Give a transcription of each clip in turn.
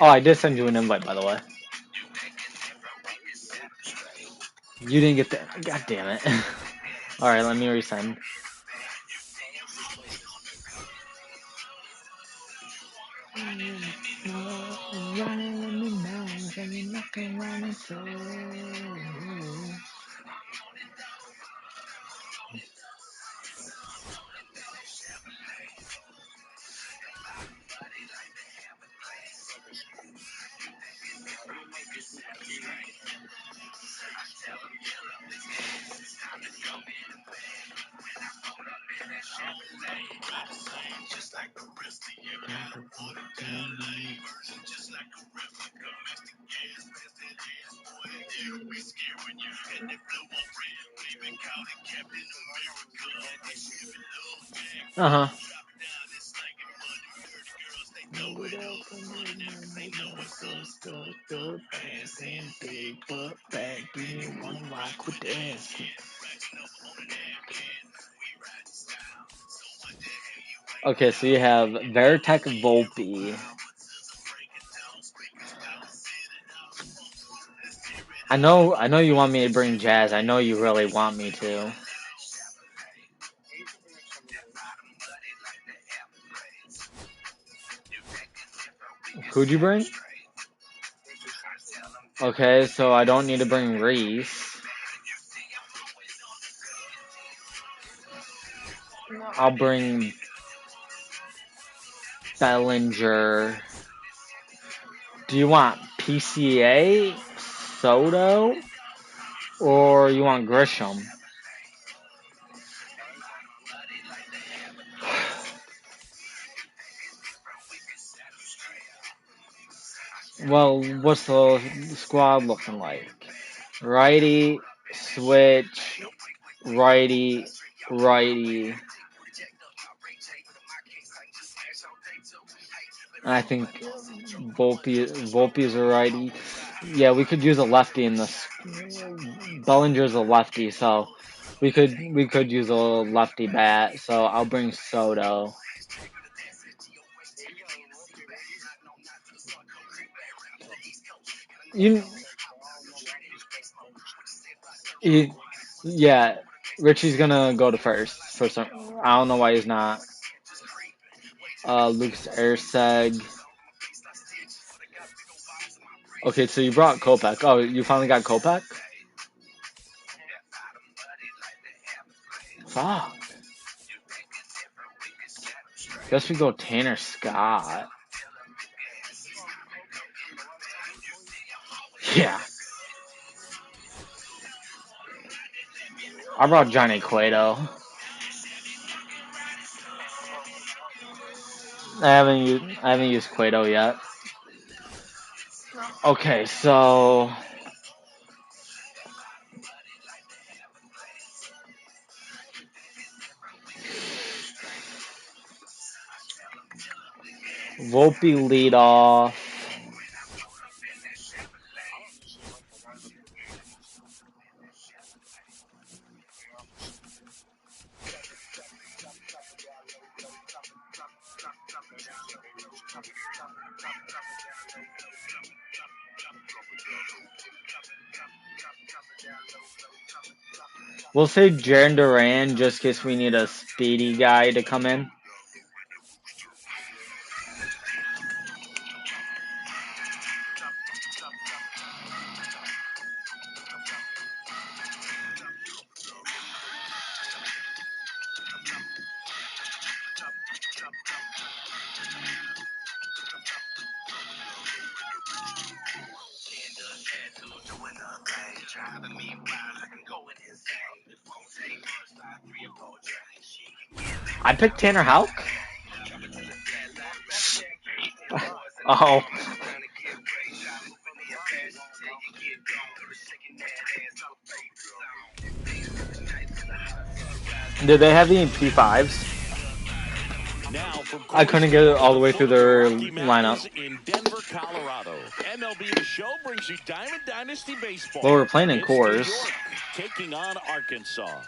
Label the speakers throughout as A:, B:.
A: Oh, I did send you an invite, by the way. You didn't get that. God damn it. Alright, let me resend. Uh-huh. Okay, so you have Veritech Volpe. I know you want me to bring Jazz. I know you really want me to. Who'd you bring? Okay, so I don't need to bring Reese. I'll bring Bellinger. Do you want PCA, Soto, or you want Grisham? Well, what's the squad looking like? Righty, switch, righty, righty. I think Volpe is a righty. Yeah, we could use a lefty in this. Bellinger's a lefty, so we could use a lefty bat. So I'll bring Soto. You, you yeah, Richie's gonna go to first for some. I don't know why he's not. Lucas Erceg. Okay, so you brought Kopech. Oh, you finally got Kopech? Fuck. Guess we go Tanner Scott. Yeah. I brought Johnny Cueto. I haven't used Cueto yet. Okay, so Volpe lead off. We'll say Jaron Duran just in case we need a speedy guy to come in. I picked Tanner Houck. Oh. Did they have any P5s?
B: Now from
A: I
B: Coors
A: couldn't get it
B: Field
A: all
B: at
A: the
B: the
A: way
B: foot
A: through
B: of the
A: their
B: Rocky
A: lineup.
B: Mountains in Denver, Colorado. MLB The Show brings you Diamond Dynasty Baseball.
A: Well, we're playing in
B: It's New
A: Coors.
B: York taking on Arkansas.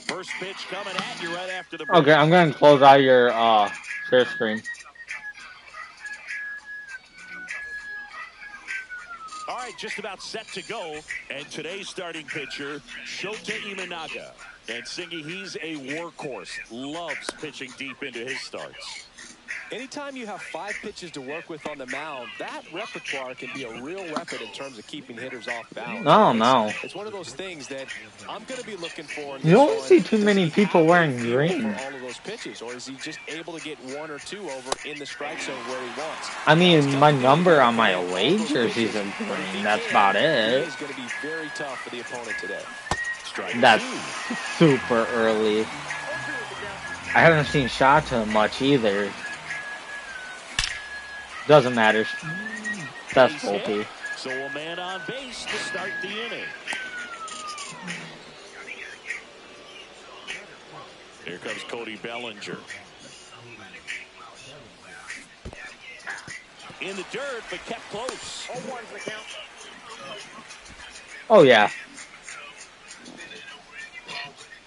B: First pitch coming at you right after the break.
A: Okay, I'm gonna close out your share screen.
B: All right, just about set to go. And today's starting pitcher, Shota Imanaga. And Singy, he's a workhorse. Loves pitching deep into his starts.
C: Anytime you have 5 pitches to work with on the mound, that repertoire can be a real weapon in terms of keeping hitters off balance.
A: Oh no.
C: It's one of those things that I'm going to be looking for in
A: You
C: this
A: don't
C: one.
A: see too
C: Does
A: many
C: he
A: people
C: have a
A: wearing
C: feel
A: green.
C: for all of those pitches, or is he just able to get 1 or 2 over in the strike zone where he wants?
A: I mean, my number on my away jerseys are green. That's about
C: He
A: it.
C: is going to be very tough for the opponent today.
A: That's super early. I haven't seen Shota much either. Doesn't matter. That's Volpe.
B: So a man on base to start the inning. Here comes Cody Bellinger. In the dirt, but kept close.
A: Oh yeah.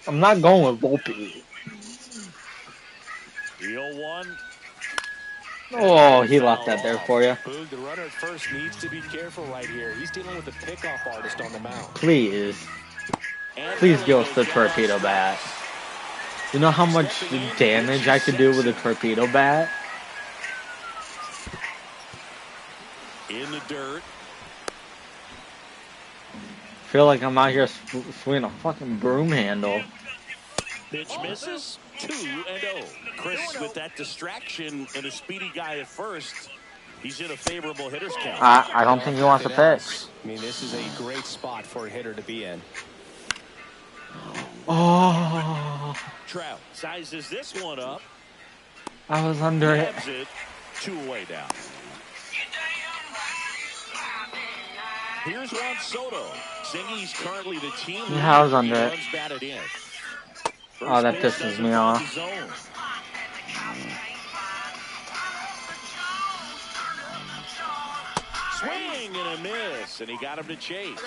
A: I'm not going with Volpe.
B: The 0-1.
A: Oh, he left that there for you.
C: Boog, the runner at first needs to be careful right here. He's dealing with a pickoff artist on the mound.
A: Please. Please give us the torpedo bat. You know how much damage I could do with a torpedo bat?
B: In the dirt.
A: Feel like I'm out here swinging a fucking broom handle.
B: Pitch misses. 2-0. Chris, with that distraction and a speedy guy at first, he's in a favorable hitter's count.
A: I don't think he wants to pitch.
C: I mean, this is a great spot for a hitter to be in.
A: Oh,
B: Trout sizes this one up.
A: I was under it.
B: Grabs it. 2 away down. Here's Juan Soto. Singy's currently the team leader.
A: Yeah, I was under it.
B: Runs batted in.
A: Oh, that pisses me off.
B: Swing and a miss, and he got him to chase.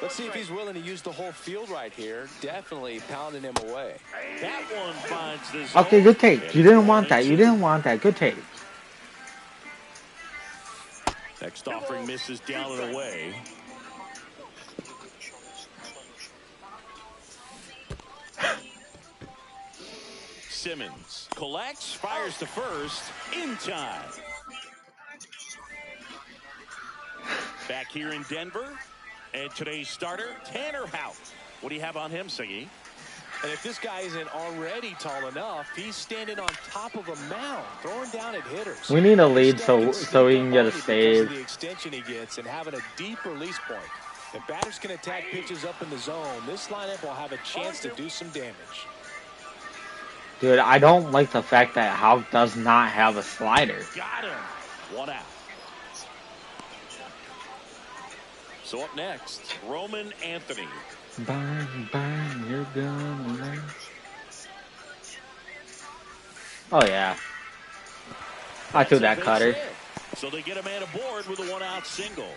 C: Let's see if he's willing to use the whole field right here. Definitely pounding him away.
B: That one finds the zone.
A: Okay, good take. You didn't want that. You didn't want that. Good take.
B: Next offering misses down and away. Simmons collects, fires to first, in time. Back here in Denver, and today's starter, Tanner Houck. What do you have on him, Singy?
C: And if this guy isn't already tall enough, he's standing on top of a mound, throwing down at hitters.
A: We need a lead so we can get a
C: Because of
A: save.
C: the extension he gets and having a deep release point. If batters can attack pitches up in the zone, this lineup will have a chance to do some damage.
A: Dude, I don't like the fact that Houck does not have a slider.
B: Got him. 1 out. So up next, Roman Anthony.
A: Burn, burn, you're gonna learn. Oh yeah. I threw that cutter.
B: So they get a man aboard with a 1-out single.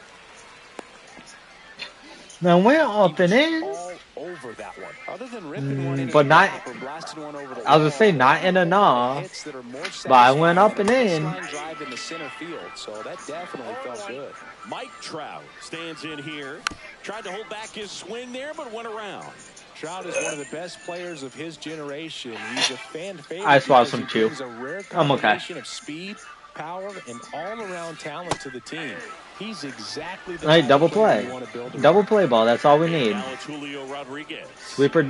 A: Now we're up and in.
C: All over that one. Other than ripping one in,
A: But not.
C: or blasting one over the
A: I was gonna say not in enough.
C: hits that are more
A: But I went up and
C: satisfying
A: in.
C: than a baseline drive in the center field, so that definitely felt good.
B: Mike Trout stands in here. Tried to hold back his swing there, but went around.
C: Trout is one of the best players of his generation. He's a fan favorite.
A: I swallowed
C: because
A: some
C: he
A: too.
C: brings a rare
A: I'm okay.
C: combination of speed, power, and all-around talent to the team. He's exactly the
A: Hey,
C: type
A: double
C: of player
A: play.
C: you want to build around.
A: Double play ball, that's all we need.
B: Now it's Julio Rodriguez.
A: Sweeper.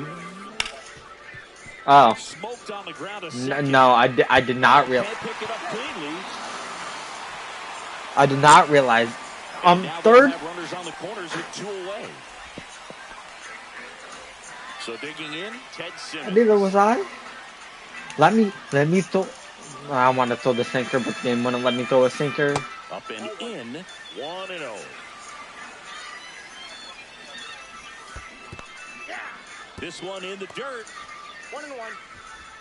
A: Oh.
B: Smoked on the ground a second.
A: No, I did not realize.
B: Can't pick it up cleanly.
A: I did not realize.
B: Now
A: Third.
B: they'll have runners on the corners with 2 away. So digging in, Ted Simmons.
A: Neither was I. Let me throw. I want to throw the sinker, but they wouldn't let me throw a sinker.
B: Up and in, 1-0. This one in the dirt. 1-1.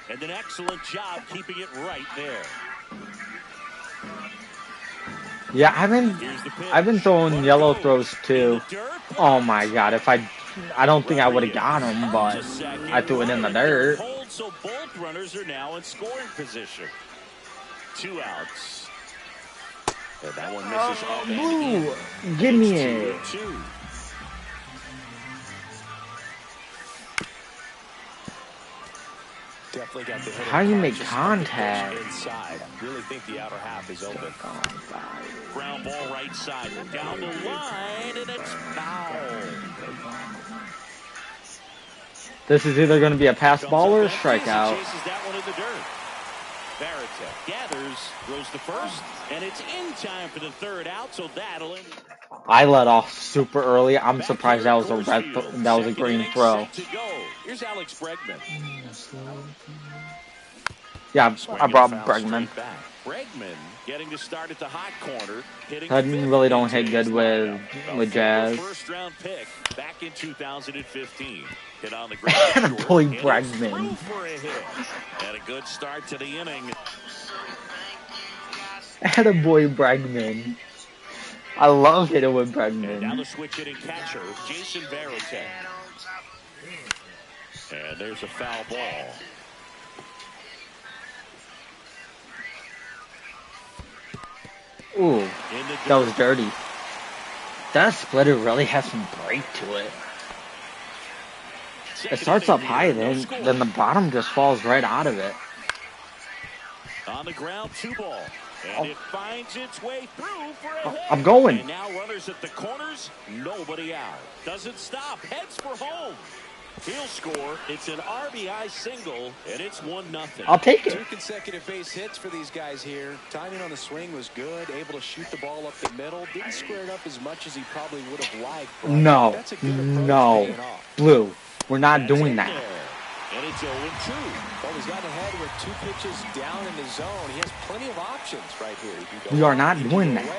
B: And an excellent job keeping it right there.
A: Yeah, I've been throwing yellow throws too. Oh my god, I don't think I would have got him, but I threw it in the dirt.
B: So both runners are now in scoring position. 2 outs. And that one misses up and in.
A: Give me it.
B: 2-2.
C: Definitely got the
A: How do you make contact?
C: Inside. Really think the outer half is open.
B: Ground ball right side. Down the line, and it's foul.
A: This is either going to be a pass ball or a strikeout.
B: Chases that one in the dirt. Varitek gathers, throws the first, and it's in time for the third out, so that'll end.
A: I let off super early. I'm surprised that was a green throw.
B: Here's Alex Bregman.
A: Yeah, I brought Bregman.
B: Bregman getting to start at the hot corner.
A: I really don't hit good with Jazz.
B: First round pick back in 2015. Hit on the ground.
A: Boy, Bregman.
B: Had a good start to the inning.
A: Attaboy Bregman. I love hitting with Bregman.
B: And now the switch hitting catcher, Jason Varitek. And there's a foul ball.
A: Ooh, that was dirty. That splitter really has some break to it. It starts up high, then the bottom just falls right out of it.
B: On the ground, 2 ball. And it finds its way through for a hit.
A: I'm going.
B: And now runners at the corners, nobody out. Doesn't stop, heads for home. He'll score. It's an RBI single, and it's 1-0.
A: I'll take it.
C: 2 consecutive base hits for these guys here. Timing on the swing was good. Able to shoot the ball up the middle. Didn't square it up as much as he probably would have liked.
A: No,
C: that's a good approach,
A: no. Blue, we're not doing that.
B: And it's 0-2.
C: Well, he's gotten ahead with 2 pitches down in the zone. He has plenty of options right here.
A: We are not doing that.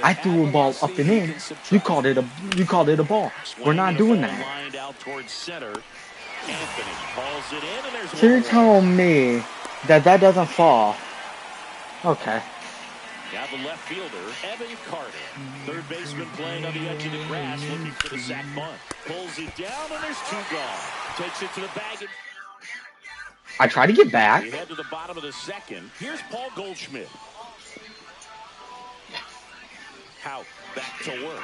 A: I threw a ball up and in. You called it a ball. We're not doing that.
B: Lined out towards center. Anthony calls it in, and there's
A: So you're telling me that doesn't fall? Okay.
B: Now the left fielder, Evan Carter. Third baseman playing on the edge of the grass, looking for the sac bunt. Pulls it down, and there's 2 gone. Takes it to the bag.
A: I try to get back.
B: We head to the bottom of the second. Here's Paul Goldschmidt. Hout back to work.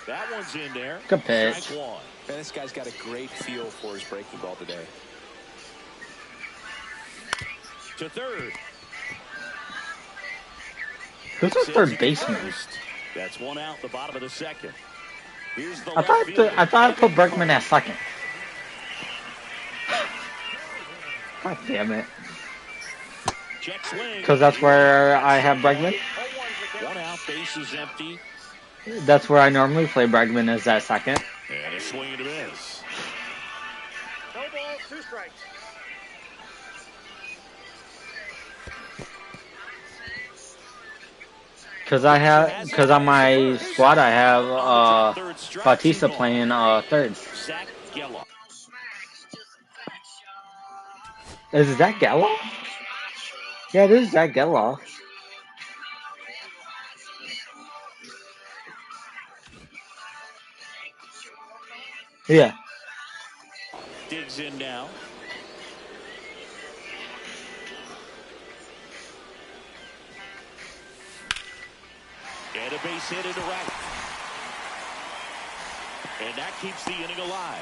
B: That one's in there.
A: Good pitch.
B: Strike 1.
C: Man, this guy's got a great feel for his breaking ball today.
B: To third.
A: Who's our third baseman?
B: That's 1 out, the bottom of the second. Here's the
A: I thought I put Bregman at second. God damn it. Because that's where I have Bregman.
B: 1 out, base is empty.
A: That's where I normally play Bregman, is at second.
B: And a swing and a miss.
D: No ball, 2 strikes.
A: Because on my squad I have Bautista playing third.
B: Zach Geloff.
A: Is that Geloff? Yeah, it is Zach Geloff. Yeah.
B: Digs in now. And a base hit into right. And that keeps the inning alive.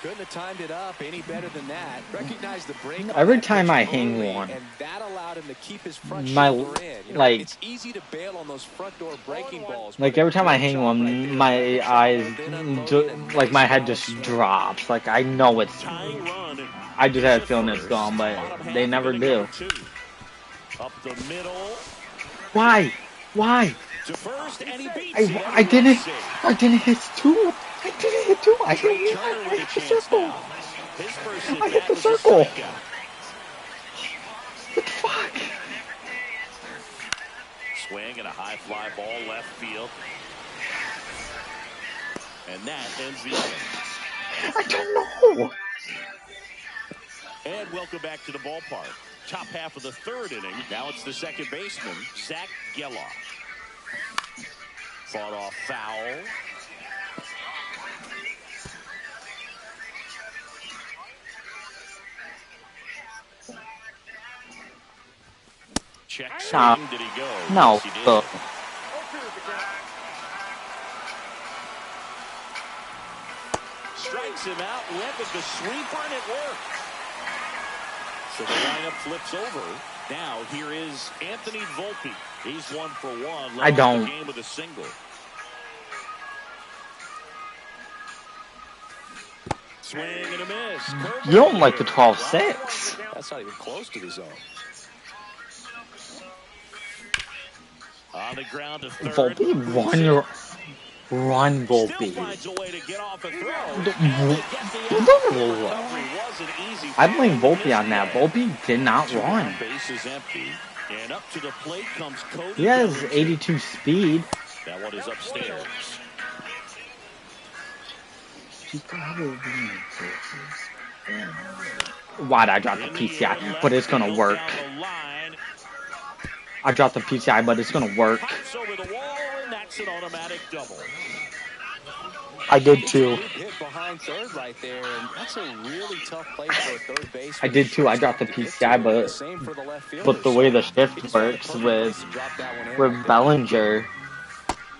C: Couldn't have timed it up any better than that. Recognize the break.
A: Every time I hang one,
C: and that allowed him to keep his front
A: my
C: shoulder in. You know,
A: like
C: it's easy to bail on those front door breaking balls.
A: like every time I hang one, my eyes like my head just drops. Like I know it's. I just had a feeling it's gone, but they never do.
B: Up the middle.
A: Why? Why?
B: To first, and he beats
A: I didn't hit 2. I didn't hit 2. I hit the circle. I hit the circle. What the fuck?
B: Swing and a high fly ball left field. And that ends the inning.
A: I don't know.
B: And welcome back to the ballpark. Top half of the third inning. Now it's the second baseman, Zach Geloff. Fought off foul. Check swing. Did he go?
A: No.
B: Yes, he did. Strikes him out, went with the sweeper, and it worked. So the lineup flips over. Now here is Anthony Volpe. He's 1 for 1.
A: I don't.
B: The game with a single. Swing and a miss.
A: You don't like the 12-6.
C: That's not even close to the zone.
B: On the ground to third.
A: Volpe, run, Volpe.
B: Still finds a way to get off a throw.
A: I blame Volpe on that. Volpe did not run.
B: Base is empty. And up to the plate comes Cody.
A: He has 82 speed.
B: That one is upstairs.
A: Why'd I drop the PCI? But it's gonna work. I dropped the PCI, but it's gonna work.
B: Pops over the wall, and that's an automatic double.
A: I did too.
C: Hit behind third right there, and that's a really tough play for a third baseman.
A: I did too. I dropped the PCI, but the way the shift works with Bellinger.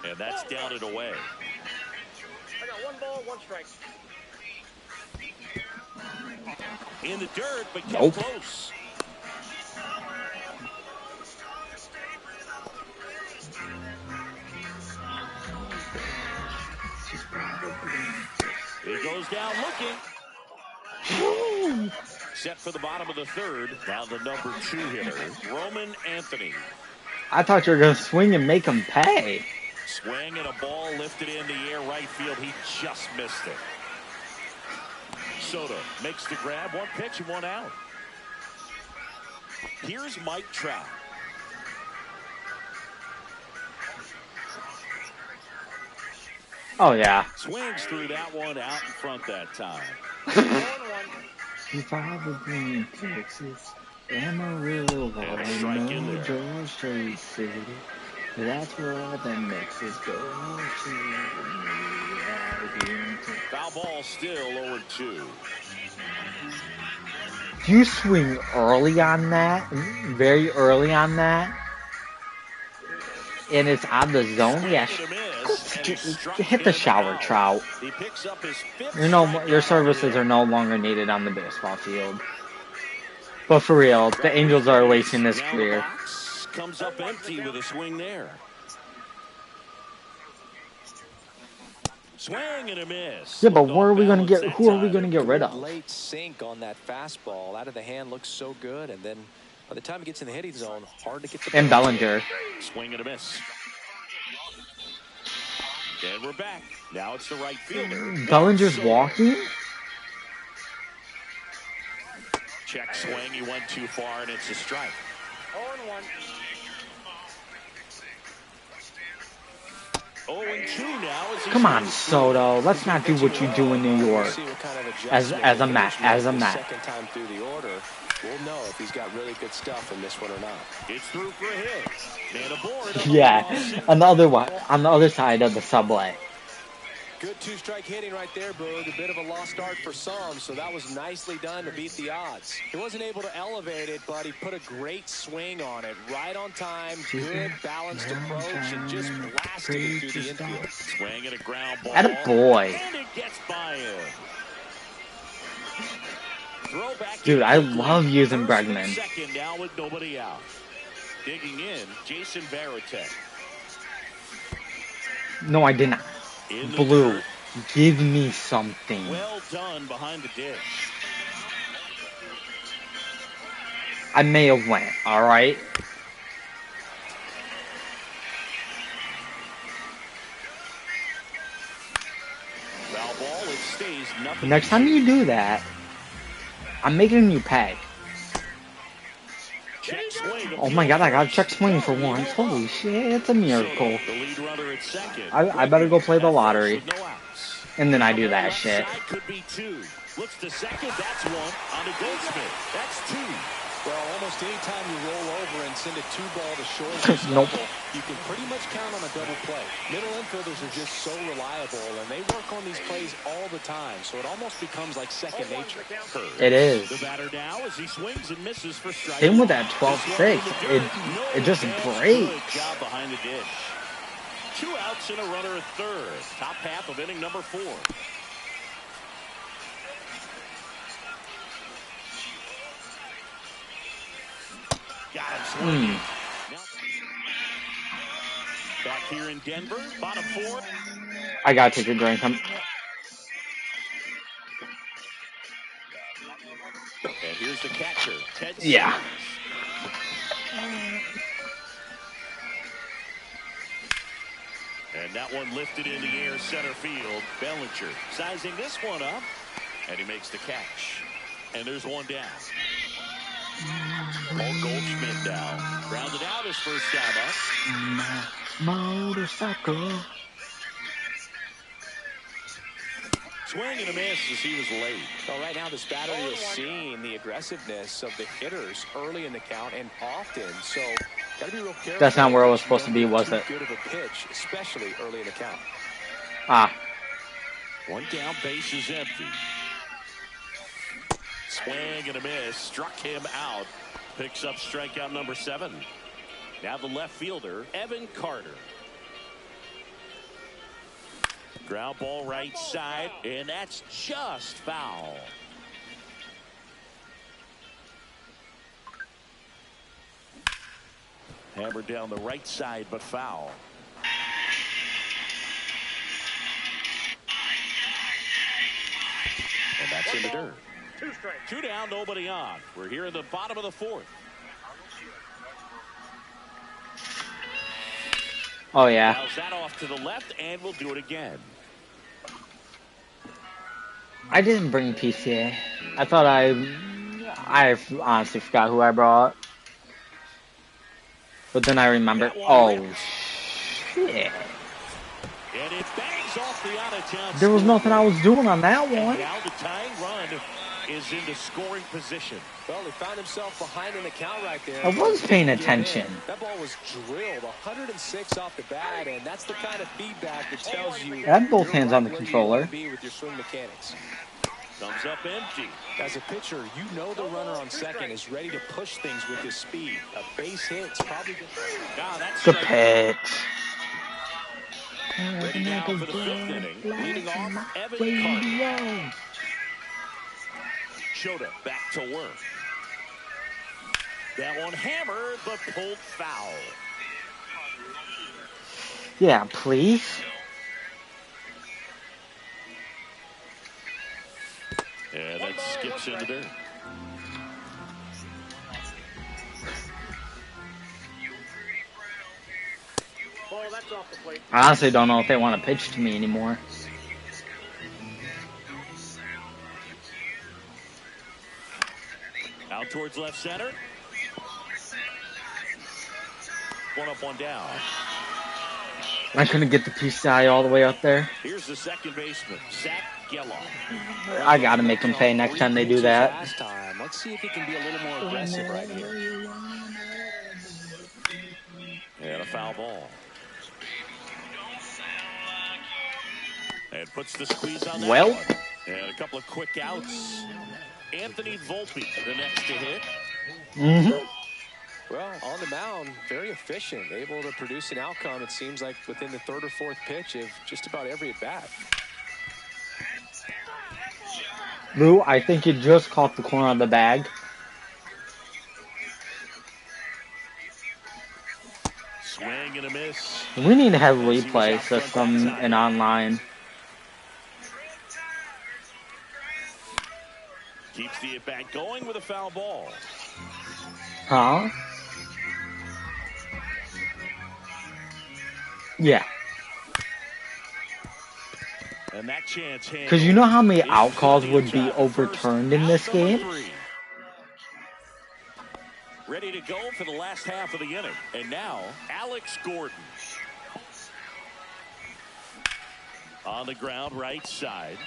B: And that's down and away.
D: I got 1 ball, 1 strike.
B: In the dirt, but kept
A: Nope.
B: close. He goes down looking. Set for the bottom of the third. Now the number 2 hitter, Roman Anthony.
A: I thought you were gonna swing and make him pay.
B: Swing and a ball lifted in the air right field. He just missed it. Soto makes the grab. 1 pitch and 1 out. Here's Mike Trout.
A: Oh yeah.
B: Swings through that one out in front that time.
A: If I were in Texas, Amarillo, Georgia Street City, that's where the Mexicans go.
B: Foul ball still 0-2.
A: You swing early on that, very early on that, and it's on the zone. Yeah, hit the shower, Trout.
B: He picks up his 5th.
A: Your services are no longer needed on the baseball field. But for real, the Angels are wasting this career.
B: Comes up empty with a swing there. Swing and a miss.
A: Yeah, but where are we going to get? Who are we going to get rid of?
C: Late sink on that fastball. Out of the hand looks so good, and then by the time it gets in the hitting zone, hard to get the.
A: And Bellinger.
B: Swing and a miss. And we're back. Now it's the right fielder.
A: Bellinger's walking?
B: Check swing. He went too far, and it's a strike.
D: 0-1.
B: 0-2 now.
A: Come on, Soto. Let's not do what you do in New York. As a Met.
C: Second time through the order, we'll know if he's got really good stuff in this one or not.
B: It's through for a hit. Man aboard.
A: Yeah, on the other side of the subway.
C: Good 2-strike hitting right there, Boog. A bit of a lost start for some, so that was nicely done to beat the odds. He wasn't able to elevate it, but he put a great swing on it. Right on time, good balanced approach, and just blasted it through the infield.
B: Swing and a ground ball.
A: Atta boy.
B: And it gets by him.
A: Dude, I love using Bregman.
B: Second now with nobody out. Digging in, Jason Varitek.
A: No, I did not. Blue, give me something.
B: Well done behind the dish.
A: I may have went, alright?
B: Foul ball, it stays nothing.
A: Next time you do that, I'm making you pay. Oh my god, I got a check swing for once. Holy shit, it's a miracle. I better go play the lottery. And then I do that shit.
B: Side could be two. Looks to second. That's one on to Goldschmidt. That's two.
C: Well, almost any time you roll over and send a 2-ball to short at this
A: Nope.
C: level, you can pretty much count on a double play. Middle infielders are just so reliable, and they work on these plays all the time, so it almost becomes like second nature.
A: It is.
B: The batter now as he swings and misses for strike.
A: Same with that 12-6. It just breaks.
B: Good job behind the dish. 2 outs and a runner at third. Top half of inning number 4. Got him swinging. Now, back here in Denver, bottom 4.
A: I gotta take a drink.
B: And here's the catcher, Ted
A: Yeah.
B: Simmons. And that one lifted in the air center field. Bellinger sizing this one up. And he makes the catch. And there's one down. Paul Goldschmidt now. Grounded out his first time up.
A: Motorcycle.
C: Swing and a miss as he was late. Well, right now this battery is seeing the aggressiveness of the hitters early in the count and often. So gotta be real careful.
A: That's not where it was supposed to be, was it?
C: Good of a pitch, especially early in the count.
A: Ah.
B: One down, base is empty. Swing and a miss. Struck him out. Picks up strikeout number 7. Now the left fielder, Evan Carter. Ground ball right side, and that's just foul. Hammered down the right side, but foul. And that's in the dirt.
D: 2 strikes.
B: 2 down, nobody on. We're here in the bottom of the 4th.
A: Oh, yeah.
B: Fouls that off to the left, and we'll do it again.
A: I didn't bring PCA. I thought I honestly forgot who I brought. But then I remembered. Oh, shit.
B: And it bangs off the out-of-town.
A: There was nothing I was doing on that
B: And
A: one.
B: now the tying run is into scoring position.
C: Well, he found himself behind in the count right there.
A: I was paying attention.
C: That ball was drilled 106 off the bat, and that's the kind of feedback that tells you
A: I had both
C: you're
A: hands on the
C: right where you
A: controller.
C: wanna be with your swing mechanics.
B: Comes up empty.
C: As a pitcher, you know the runner on second is ready to push things with his speed. A base hit's probably good.
B: That's
A: Good pitch.
B: ready now for the 5th inning. Leading off, Evan Carter. Shota back to work. That one hammered, but pulled foul.
A: Yeah, please.
B: And that skips in the dirt.
D: Ball, that's off the plate.
A: I honestly don't know if they want to pitch to me anymore.
B: Out towards left center. One up, one down.
A: I couldn't get the PCI all the way up there.
B: Here's the second baseman, Zach Geloff.
A: I gotta make them pay next time they do that.
C: Last time. Let's see if he can be a little more aggressive right here.
B: And a foul ball. And puts the squeeze on that
A: Well.
B: one. And a couple of quick outs. Anthony Volpe, the next to hit.
A: Mm-hmm.
C: Well, on the mound, very efficient, able to produce an outcome, it seems like, within the 3rd or 4th pitch of just about every at-bat.
A: Lou, I think you just caught the corner of the bag.
B: Swing and a miss.
A: We need to have a replay system and online.
B: Keeps the at-bat going with a foul ball.
A: Huh? Yeah.
B: And that chance
A: Because you know how many out calls would be overturned in this game?
B: Ready to go for the last half of the inning. And now, Alex Gordon. On the ground, right side.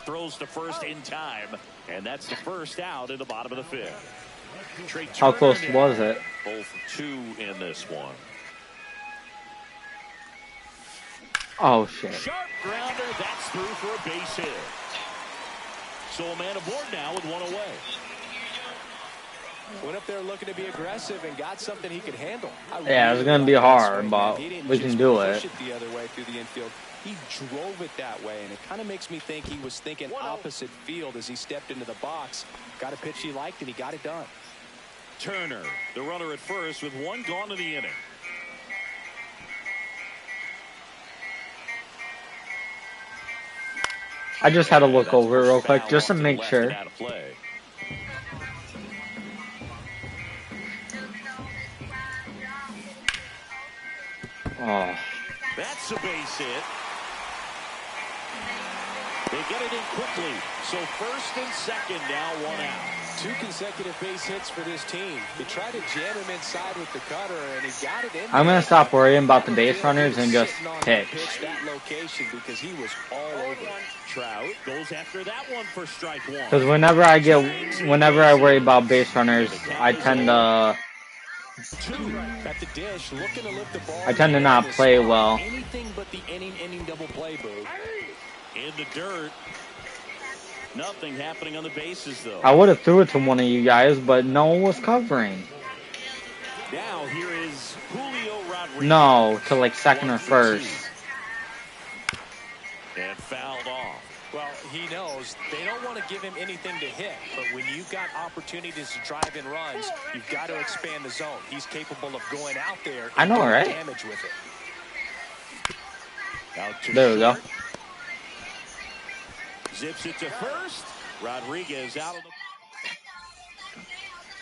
B: Throws to first in time, and that's the first out in the bottom of the fifth. Trey
A: How
B: Turner
A: close
B: now.
A: was it?
B: 0 for 2 in this one.
A: Oh, shit.
B: Sharp grounder, that's through for a base hit. So a man aboard now with one away.
C: Went up there looking to be aggressive and got something he could handle.
A: Yeah, it's going to be hard, but we can do it.
C: Push it the other way through the infield. He drove it that way, and it kind of makes me think he was thinking opposite field as he stepped into the box. Got a pitch he liked, and he got it done.
B: Turner, the runner at first with one gone in the inning.
A: I just had to look over it real quick just to make sure. Oh.
B: That's a base hit. They get it in quickly. So first and second now, one out.
C: 2 consecutive base hits for this team. They tried to jam him inside with the cutter, and he got it in.
A: I'm going to stop worrying about the base runners and just pitch.
C: That location because he was all over.
B: Trout goes after that one for strike one.
A: Because whenever I worry about base runners, I tend to
C: At the dish, looking to lift the ball.
A: I tend to not play well.
C: Anything but the inning double play, Boo.
B: In the dirt. Nothing happening on the bases, though.
A: I would have threw it to one of you guys, but no one was covering.
B: Now here is Julio Rodriguez.
A: No, to like second or first.
B: And fouled off.
C: Well, he knows they don't want to give him anything to hit, but when you've got opportunities to drive in runs, you've got to expand the zone. He's capable of going out there and
A: I know, right?
C: damage with it.
A: There we go.
B: Zips it to first. Rodriguez out of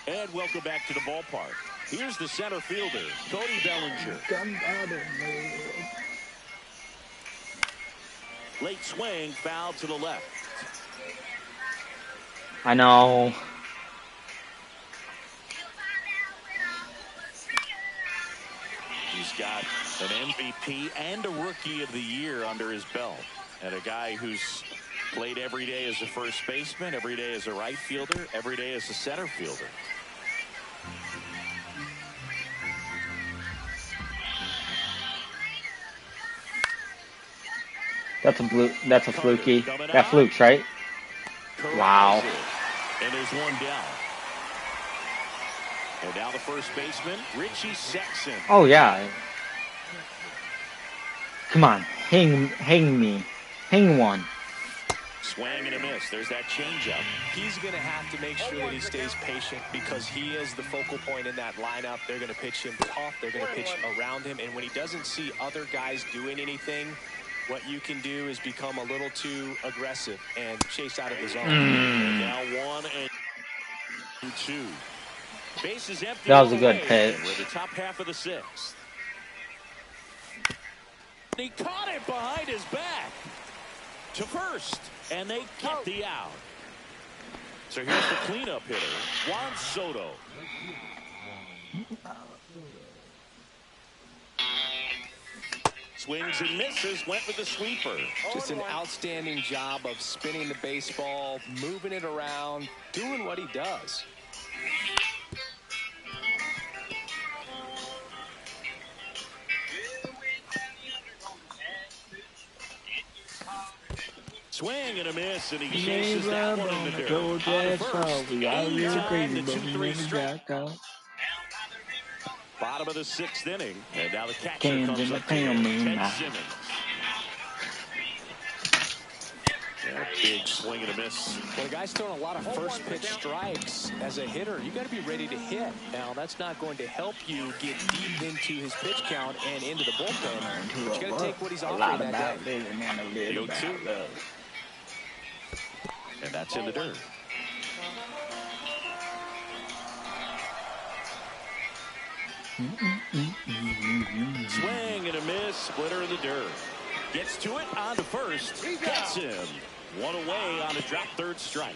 B: the... And welcome back to the ballpark. Here's the center fielder, Cody Bellinger. Late swing, foul to the left.
A: I know.
B: He's got an MVP and a Rookie of the Year under his belt. And a guy who's played every day as a first baseman, every day as a right fielder, every day as a center fielder.
A: That's a fluky. That flukes, right? Wow.
B: And there's one down. And now the first baseman, Richie Sexson.
A: Oh yeah. Come on, hang me, hang one.
B: Swing and a miss. There's that changeup.
C: He's going to have to make sure that he stays patient because he is the focal point in that lineup. They're going to pitch him tough. They're going to pitch around him. And when he doesn't see other guys doing anything, what you can do is become a little too aggressive and chase out of the zone.
B: And now 1 and 2. Bases empty.
A: That was a good pitch.
B: We're the top half of the 6th. He caught it behind his back to first, and they get the out. So here's the cleanup hitter, Juan Soto. Swings and misses, went with the sweeper.
C: Just an outstanding job of spinning the baseball, moving it around, doing what he does.
B: Swing and a miss, and he chases that one in the dirt. On first, anytime the 2-3 strike. Bottom of the 6th inning, and now the catcher comes up to Ted Simmons. Yeah, big swing and a miss.
C: Well, the guy's throwing a lot of first pitch strikes as a hitter. You got to be ready to hit. Now, that's not going to help you get deep into his pitch count and into the bullpen. But you got to take what he's offering that day.
B: 0-2. And that's in the dirt. Swing and a miss, splitter in the dirt. Gets to it, on to first. Gets him. One away on a drop third strike.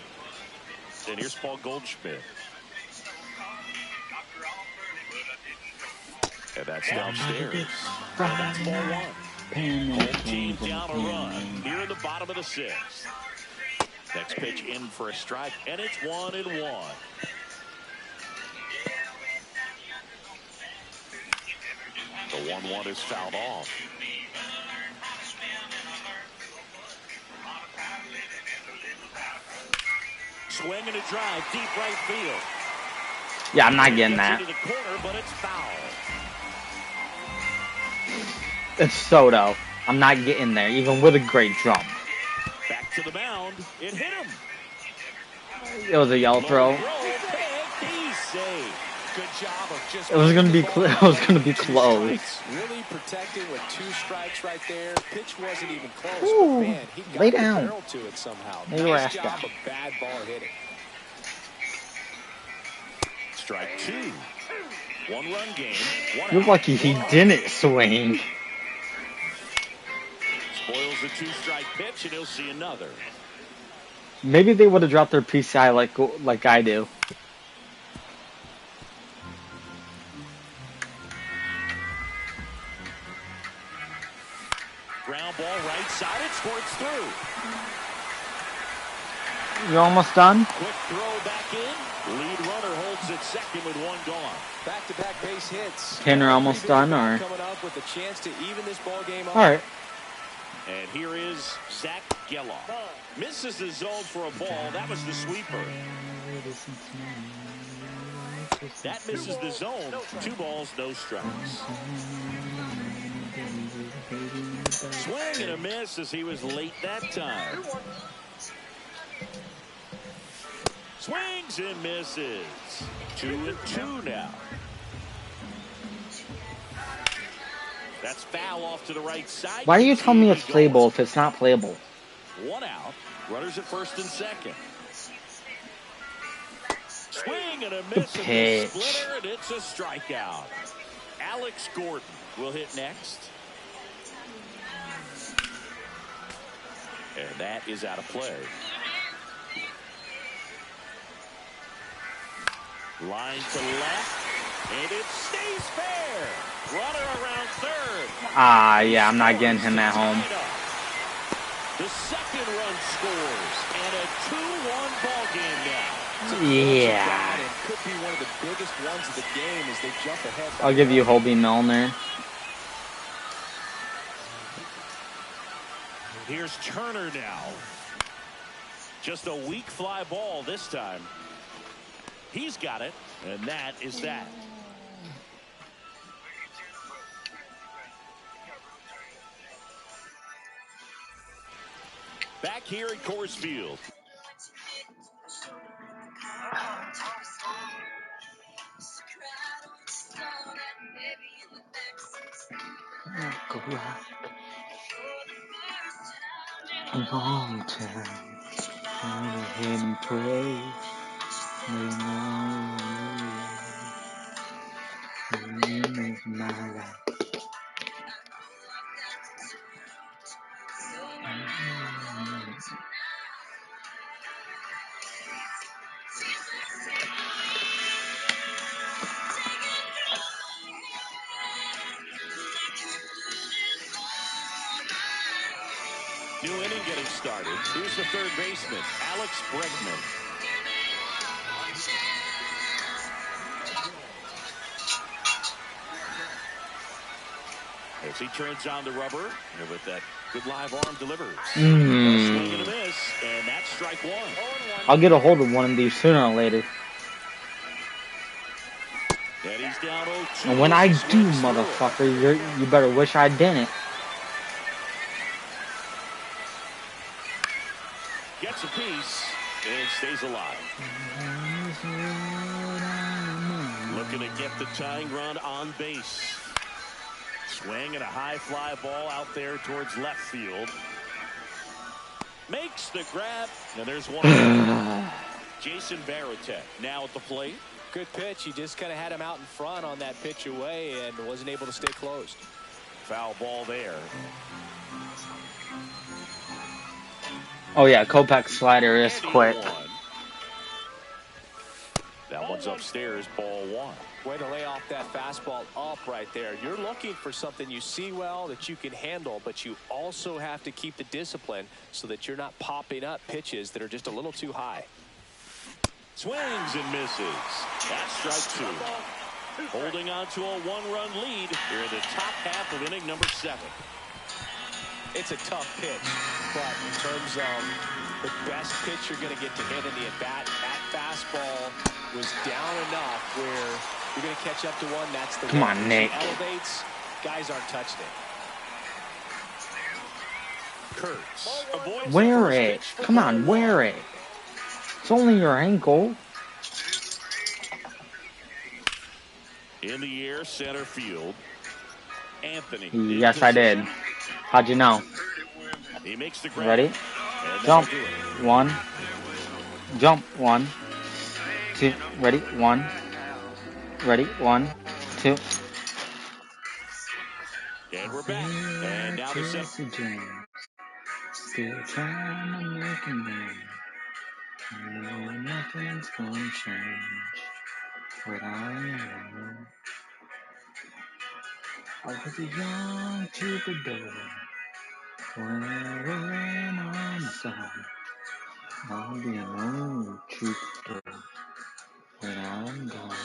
B: And here's Paul Goldschmidt. And that's downstairs. And that's ball 1. Home team down a run here in the bottom of the sixth. Next pitch in for a strike, and it's 1-1. The 1-1 is fouled off. Swing and a drive, deep right field.
A: Yeah, I'm not getting that.
B: Into the corner, but it's foul.
A: It's Soto. I'm not getting there, even with a great jump.
B: Back to the mound. It hit him.
A: It was a yellow throw.
C: Good job of just.
A: It was gonna be. It was gonna be close.
C: Really protecting with 2 strikes right there. Pitch wasn't even close.
A: Ooh,
C: But man, he got
A: lay
C: the
A: down.
C: barrel to it somehow.
A: Hey,
C: Nice
A: Rascal.
C: job of bad ball hitting.
B: Strike 2. 1-run game.
A: You're lucky he didn't swing.
B: Spoils the 2-strike pitch, and he'll see another.
A: Maybe they would have dropped their PCI like I do.
B: Ground ball right side. It squirts through.
A: You're almost done?
B: Quick throw back in. Lead runner holds at second with 1 gone.
C: Back-to-back base hits.
A: Tanner almost done, or?
C: Coming up with a chance to even this ball game up.
A: All right.
B: And here is Zach Geloff. Misses the zone for a ball. That was the sweeper. That misses the zone. 2 balls, no strikes. Swing and a miss as he was late that time. Swings and misses. 2-2 now. That's foul off to the right side.
A: Why are you telling me it's playable if it's not playable?
B: 1 out. Runners at first and second. Swing and a miss.
A: Good
B: And
A: pitch.
B: the splitter, and it's a strikeout. Alex Gordon will hit next. And that is out of play. Line to left, and it stays fair. Runner around third.
A: Ah, yeah, I'm not getting him at home.
B: The second run scores, and a 2-1 ball game now.
A: Yeah.
C: And could be one of the biggest ones of the game as they jump ahead.
A: I'll give you Hobie Milner.
B: Here's Turner now. Just a weak fly ball this time. He's got it, and that is that. Back here at Coors Field.
A: A long time. Gonna hear him pray. My life.
B: New inning getting started. Here's the third baseman, Alex Bregman. As he turns on the rubber, and with that good live arm delivers. Swing and a miss, and that's strike 1.
A: I'll get a hold of one of these sooner or later.
B: And he's down 0-2.
A: And when I do, motherfucker, you better wish I didn't.
B: Gets a piece and stays alive. Looking to get the tying run on base. Swing and a high fly ball out there towards left field. Makes the grab, and there's one. Jason Varitek now at the plate.
C: Good pitch. He just kind of had him out in front on that pitch away and wasn't able to stay closed.
B: Foul ball there.
A: Oh yeah, Kopech's slider is quick.
B: That That one's upstairs, ball one.
C: Way to lay off that fastball up right there. You're looking for something you see well that you can handle, but you also have to keep the discipline so that you're not popping up pitches that are just a little too high.
B: Swings and misses. That's strike two. Holding on to a one-run lead here in the top half of inning number 7.
C: It's a tough pitch, but in terms of the best pitch you're going to get to hit in the at-bat, that fastball was down enough where you're going to catch up to one. That's the
A: Come
C: one.
A: on, Nick.
C: Elevates, guys aren't touching it.
B: Kurtz avoids
A: Wear
B: the first
A: it.
B: pitch for
A: Come on,
B: ball
A: wear
B: one.
A: it. It's only your ankle.
B: In the air, center field. Anthony.
A: Yes, I did. How'd you know?
B: He makes the grab.
A: Ready?
B: And
A: Jump.
B: that'll do it.
A: 1. Jump. 1. 2. Ready? 1. Ready? 1, 2.
B: And we're back. And now the set.
A: Still trying to make a name. No, nothing's gonna change. But I am. I was a young troubadour. When I ran on the side, I'll be an old troubadour when I'm gone.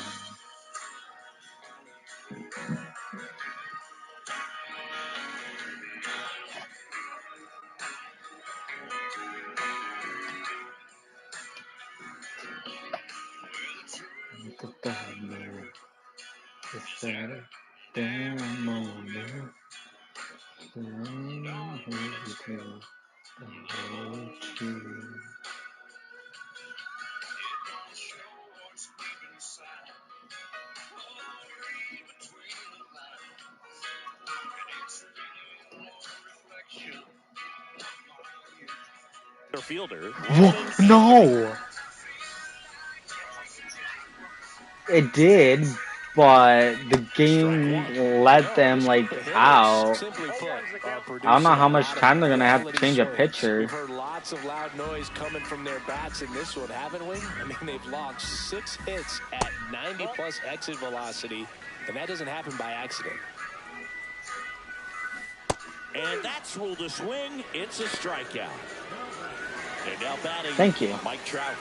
A: With the thunder, the shadow, down moment, the rain hesitate, the whole tree.
B: Fielder.
A: No! It did, but the game let them, like, out.
C: Simply put,
A: I don't know how much time they're going to have to change a pitcher.
C: We've heard lots of loud noise coming from their bats in this one, haven't we? I mean, they've logged 6 hits at 90-plus exit velocity, and that doesn't happen by accident.
B: And that's ruled a swing. It's a strikeout. And now batting.
A: Thank you.
B: Mike Trout.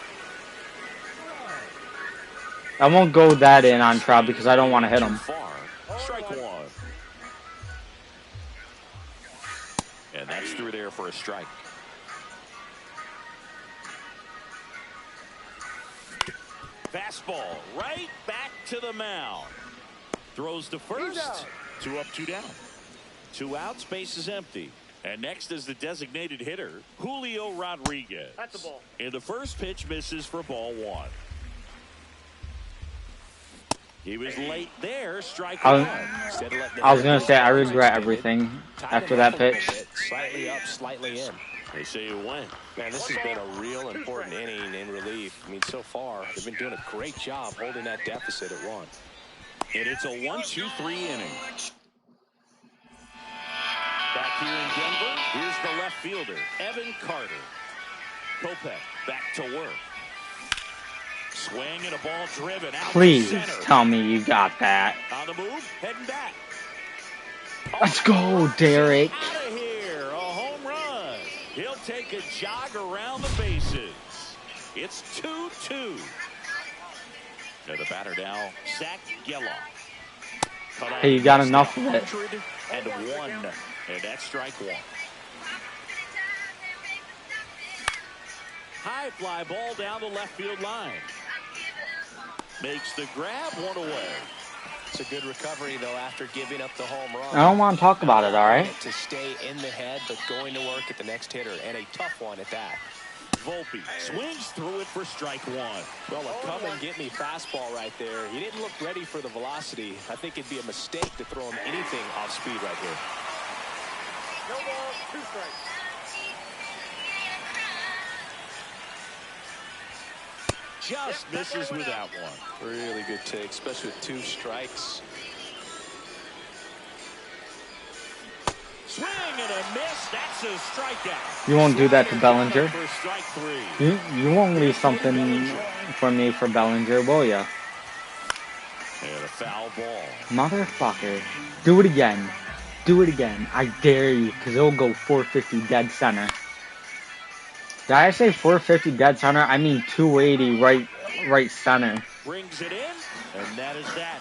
A: I won't go that in on Trout because I don't want to hit him.
B: Far. Strike one. And that's through there for a strike. Fastball right back to the mound. Throws to first. 2 up, 2 down. 2 outs, base is empty. And next is the designated hitter, Julio Rodriguez.
D: That's a ball.
B: And the first pitch misses for ball 1. He was late there, strike one.
A: I was going to say, I regret everything after that pitch.
C: Slightly up, slightly in.
B: They say you win.
C: Man, this has been a real important inning in relief. I mean, so far, they've been doing a great job holding that deficit at 1.
B: And it's a 1-2-3 inning. Back here in Denver, here's the left fielder, Evan Carter. Kopech back to work. Swing and a ball driven out
A: Please
B: to center.
A: tell me you got that.
B: On the move, heading back.
A: Let's go, Derek.
B: Out of here, a home run. He'll take a jog around the bases. It's 2-2. And the batter now, Zach Geloff.
A: Hey, you got enough of it.
B: 101, and that's strike 1. High fly ball down the left field line. Makes the grab, 1 away.
C: It's a good recovery, though, after giving up the home run.
A: I don't want to talk about it, all right?
C: To stay in the head, but going to work at the next hitter, and a tough one at that.
B: Volpe swings through it for strike 1.
C: Well, a come-and-get-me fastball right there. He didn't look ready for the velocity. I think it'd be a mistake to throw him anything off speed right here.
D: No ball, 2 strikes.
B: Just misses with that one.
C: Really good take, especially with 2 strikes.
B: Swing and a miss. That's a strikeout.
A: You won't do that to Bellinger.
B: For strike 3.
A: You won't leave something for me for Bellinger, will ya?
B: And a foul ball.
A: Motherfucker. Do it again. Do it again. I dare you, because it'll go 450 dead center. Did I say 450 dead center? I mean 280 right center.
B: Brings it in, and that is that.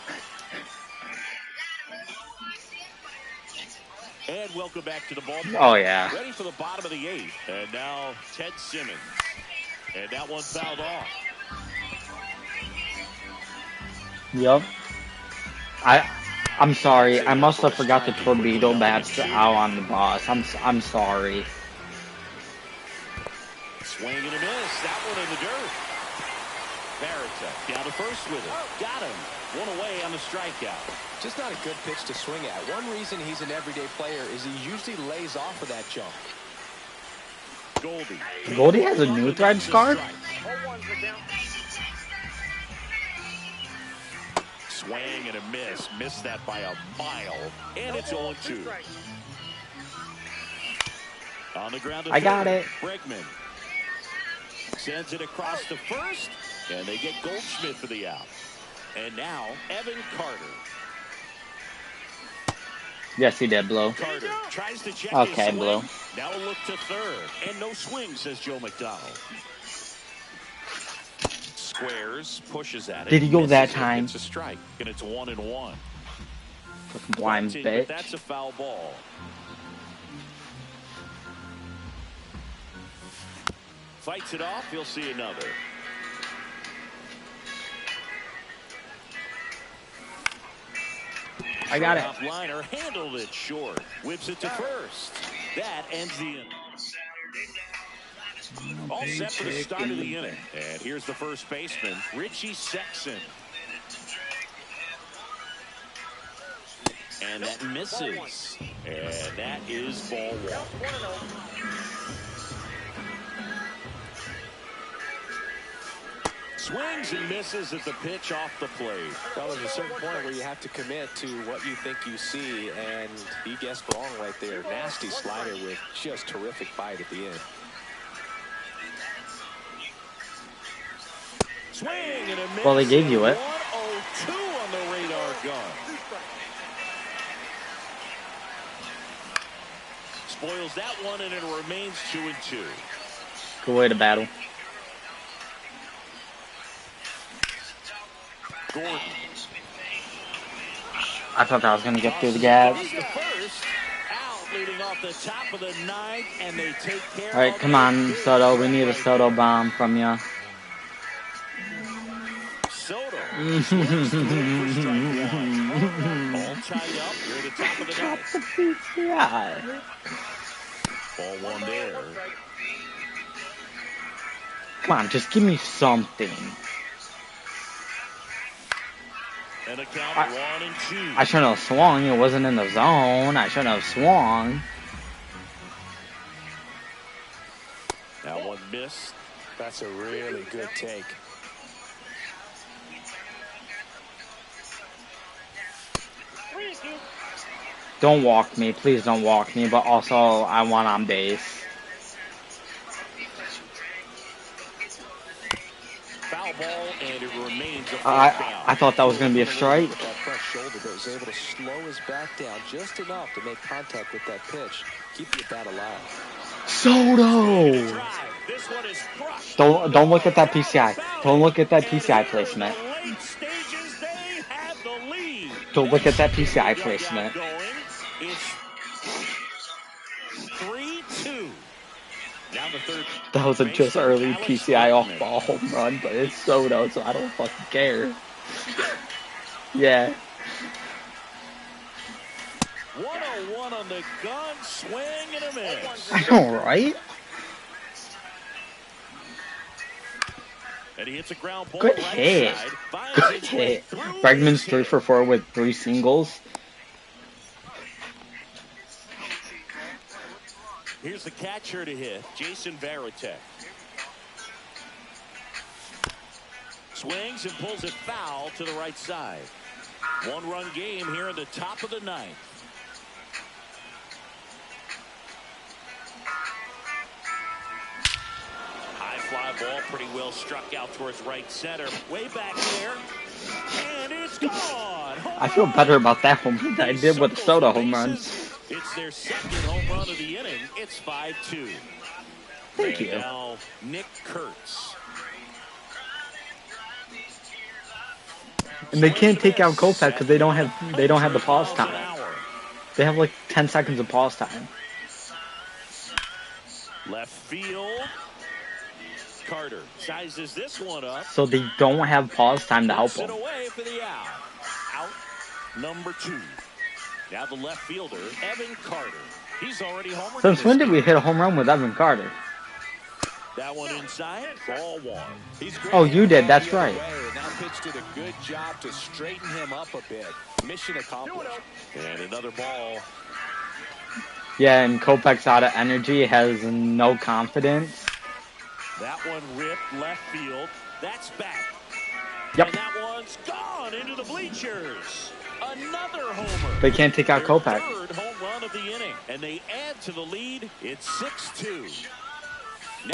B: And welcome back to the ballpark.
A: Oh, yeah.
B: Ready for the bottom of the 8th. And now Ted Simmons. And that one fouled off.
A: Yup. I'm sorry. I must have forgot to torpedo bats out on the boss. I'm sorry.
B: Swing and a miss. That one in the dirt. Varitek down to first with it. Got him. One away on the strikeout.
C: Just not a good pitch to swing at. One reason he's an everyday player is he usually lays off of that jump.
B: Goldie.
A: Goldie has a new thread scar?
B: Swing and a miss. Missed that by a mile. And it's 0-2. On the ground.
A: I got it.
B: Bregman sends it across to first. And they get Goldschmidt for the out. And now Evan Carter.
A: Yes, he did, Blue.
B: Carter tries to check
A: Okay,
B: his
A: Blue.
B: swing. Now a look to third. And no swing, says Joe McDonald. Squares, pushes at it.
A: Did he go that
B: misses it.
A: time?
B: It's a strike, and it's 1-1.
A: Fucking blind
B: But
A: bitch.
B: that's a foul ball. Fights it off. He'll see another.
A: I got it.
B: Liner handled it short. Whips it to first. That ends the inning. All set for the start of the inning. And here's the first baseman, Richie Sexson. And that misses. And that is ball 1. Swings and misses at the pitch off the plate.
C: Well, there's a certain point where you have to commit to what you think you see, and he guessed wrong right there. Nasty slider with just terrific bite at the end.
B: Swing and a miss.
A: Well, they gave you it.
B: 102 on the radar gun. Spoils that one, and it remains 2-2.
A: Good way to battle.
B: Gordon.
A: I thought that was going to get through the gap.
B: First, out leading off the top of the 9th, and they take care.
A: All right, come on, Soto. We need a Soto bomb from you.
B: Soto. All tied up. You're at the top of the 9th.
A: Yeah.
B: Ball 1 there.
A: Come on, just give me something.
B: And a count 1-2.
A: I shouldn't have swung. It wasn't in the zone. I shouldn't have swung.
B: That one missed.
C: That's a really good take.
A: Don't walk me. Please don't walk me. But also, I want on base.
B: Foul ball, and it remains a
A: I thought that was going to be a strike.
C: That front shoulder, but was able to slow his back down just enough to make contact with that pitch. Keep the bat alive.
A: Soto!
B: This one is crushed.
A: Don't look at that PCI. Don't look at that PCI placement.
B: Late stages, they have the lead.
A: Don't look at that PCI placement.
B: It's 3-2. Down the third.
A: That was a just early PCI off ball home run, but it's Soto, so I don't fucking care. Yeah.
B: 101 on the gun, swing and a miss.
A: I know, right?
B: And he hits a ground ball
A: Good
B: right
A: hit.
B: side, finds
A: Good
B: his way
A: hit.
B: through
A: Bregman's
B: the
A: 3 for 4 with 3 singles.
B: Here's the catcher to hit, Jason Varitek. Swings and pulls it foul to the right side. 1-run game here in the top of the 9th. fly ball pretty well struck out towards right center. Way back there. And it's gone.
A: I feel better about that home run than I did with the Soto home runs.
B: It's their second home run of the inning. It's 5-2.
A: Thank
B: And
A: you.
B: now Nick Kurtz.
A: And they can't take out Kopech because they don't have the pause time. They have like 10 seconds of pause time.
B: Left field. Carter sizes this one up.
A: So they don't have pause time to help
B: It
A: them.
B: away for the out. Out number 2. Now the left fielder, Evan Carter. He's already homered.
A: Since when did we hit a home run with Evan Carter?
B: That one inside, ball 1.
C: He's great.
A: Oh, you did. That's right.
C: And that pitch did a good job to straighten him up a bit. Mission accomplished.
B: And another ball.
A: Yeah, and Kopech's out of energy, has no confidence.
B: That one ripped left field. That's back.
A: Yep.
B: And that one's gone into the bleachers. Another homer.
A: They can't take out
B: Their
A: Kopech.
B: third home run of the inning. And they add to the lead. It's 6-2.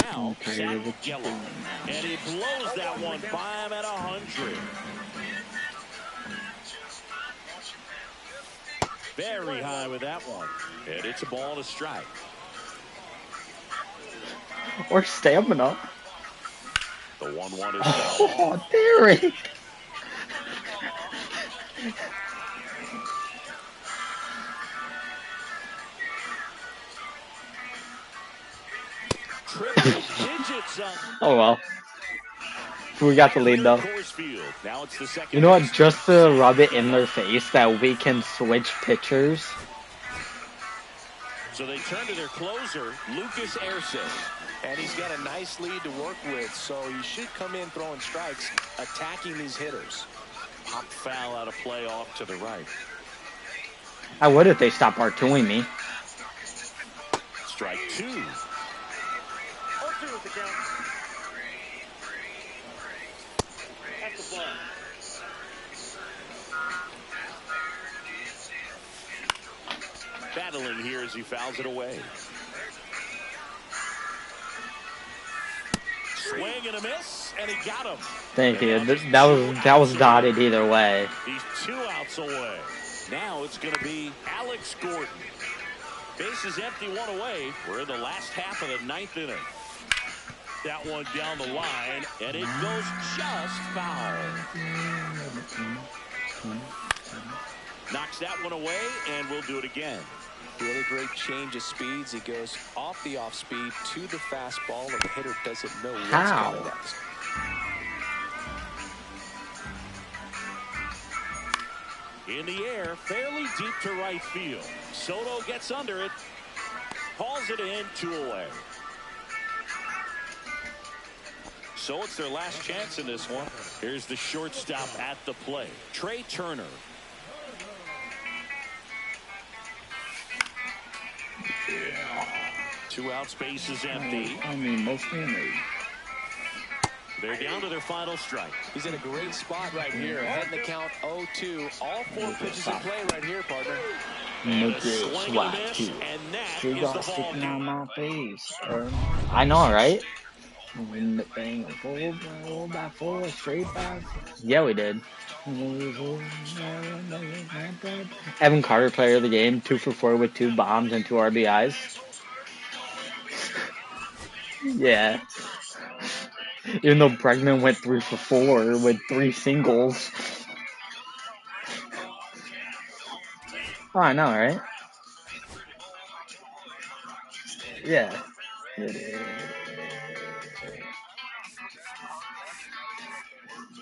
B: Now, Zach Gallo. And he blows that one by him at 100. Very high with that one. And it's a ball to strike.
A: Or stamina.
B: The 1-1 is
A: Oh, Derek.
B: triple digits up.
A: Oh well. We got the lead though.
B: Now it's the second.
A: You know what? Just to rub it in their face that we can switch pitchers.
B: So they turn to their closer, Lucas Erceg.
C: And he's got a nice lead to work with, so he should come in throwing strikes, attacking these hitters.
B: Pop foul out of play off to the right.
A: I would if they stopped R2ing me.
B: Strike 2.
D: 0-2 is the count. That's the ball.
B: Battling here as he fouls it away. Swing and a miss, and he got him.
A: Thank you. That was dotted either way.
B: He's 2 outs away. Now it's going to be Alex Gordon. Bases empty, 1 away. We're in the last half of the 9th inning. That one down the line, and it goes just foul. Knocks that one away, and we'll do it again.
C: Really great change of speeds. He goes off the off speed to the fastball, and the hitter doesn't know what's coming next.
B: In the air, fairly deep to right field. Soto gets under it, hauls it in, 2 away. So it's their last chance in this one. Here's the shortstop at the plate, Trey Turner. Two out, space is empty.
A: I mean, mostly in there.
B: They're down to their final strike.
C: He's in a great spot right here. Ahead in the count 0-2. All 4 pitches in play right here, partner.
B: And a swing and a miss, and that is the ball
A: sticking
B: game.
A: on my face. I know, right? Yeah, we did. Evan Carter, player of the game, 2 for 4 with 2 bombs and 2 RBIs. Yeah. Even though Bregman went 3 for 4 with 3 singles. Oh, I know, right? Yeah.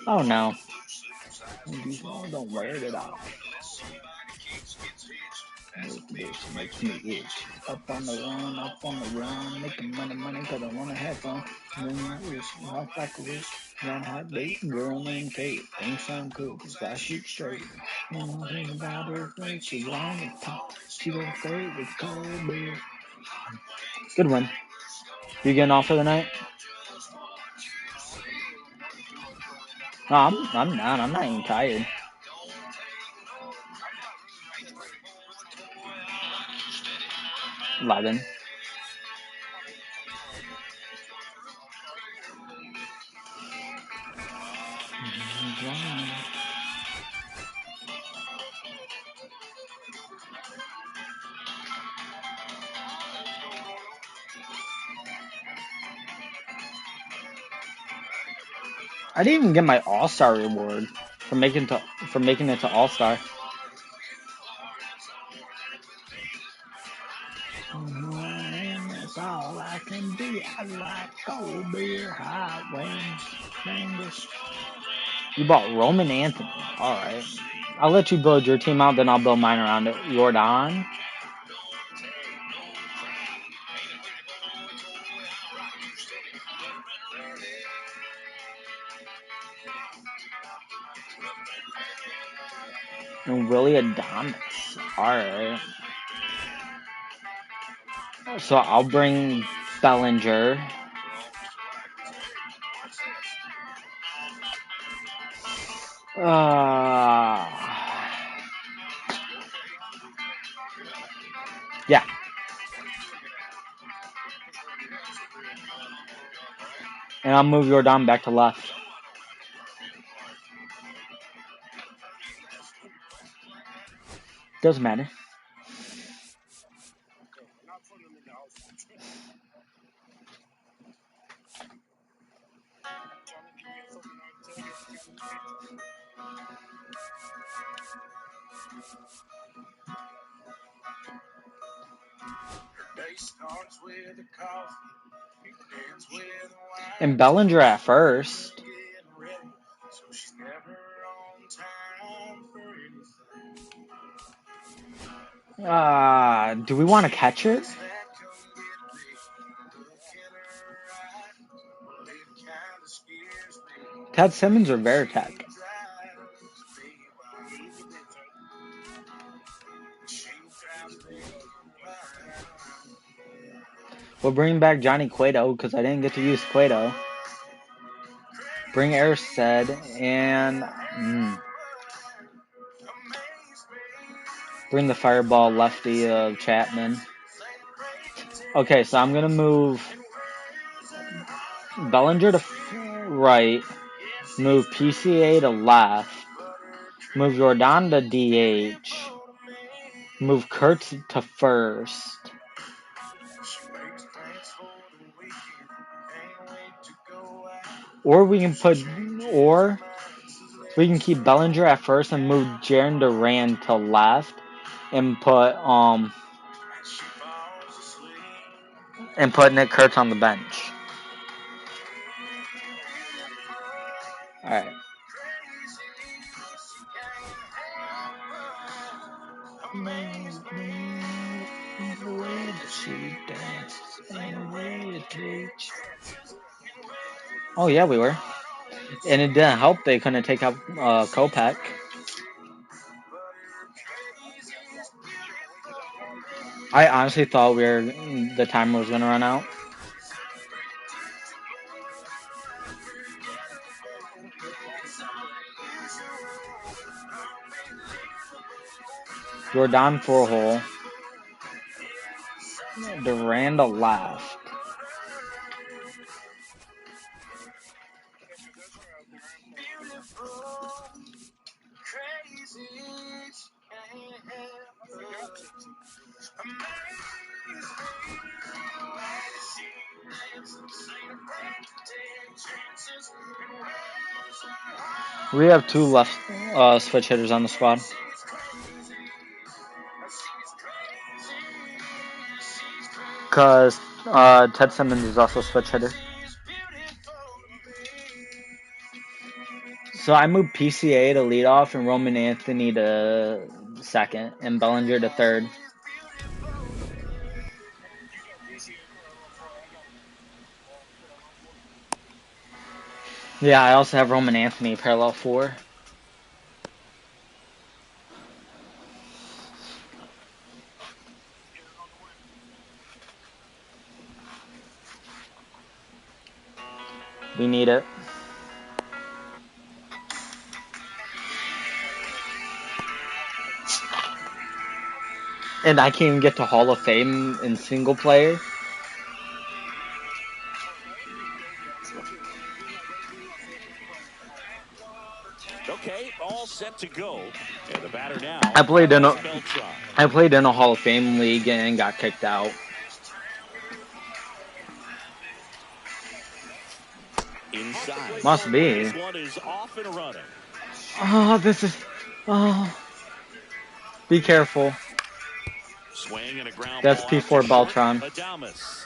A: Oh no. Don't wear it off. This makes me itch. Up on the run, making money, cause I wanna have fun. Then I wish, walk like a wish. One hot date, girl named Kate. Things sound good, cause I shoot straight. Think about her face, she long and top. She don't say it's cold, beer. Good one. You getting off for the night? No, I'm not. I'm not even tired. I didn't even get my All-Star reward for making it to All-Star. That's all I can be. I like cold beer, hot wings. You bought Roman Anthony. All right. I'll let you build your team out, then I'll build mine around it. Jordan. And Willie Adames. Alright. So I'll bring Bellinger. Yeah. And I'll move Jordan back to left. Doesn't matter. And Bellinger at first. Do we want to catch it? Ted Simmons or Veritek? We'll bring back Johnny Cueto because I didn't get to use Cueto. Bring Arstead and bring the fireball lefty of Chapman. Okay, so I'm gonna move Bellinger to right, move PCA to left, move Jordan to DH, move Kurtz to first. Or we can keep Bellinger at first and move Jarren Duran to left and put Nick Kurtz on the bench. Alright. Oh yeah, we were. And it didn't help they couldn't take out Kopech. I honestly thought the timer was gonna run out. Jordan 4-hole. Duran to left. We have 2 left switch hitters on the squad. Because Ted Simmons is also a switch hitter. So I moved PCA to lead off and Roman Anthony to second and Bellinger to third. Yeah, I also have Roman Anthony parallel 4. We need it. And I can't even get to Hall of Fame in single player.
B: all set to go. And the batter now.
A: I played in
B: Beltran.
A: a Hall of Fame league and got kicked out.
B: Inside.
A: Must be.
B: This one is off and running.
A: Oh, this is. Oh. Be careful.
B: Swing and a ground
A: That's
B: ball
A: P4
B: out to
A: Beltran.
B: short. Adames.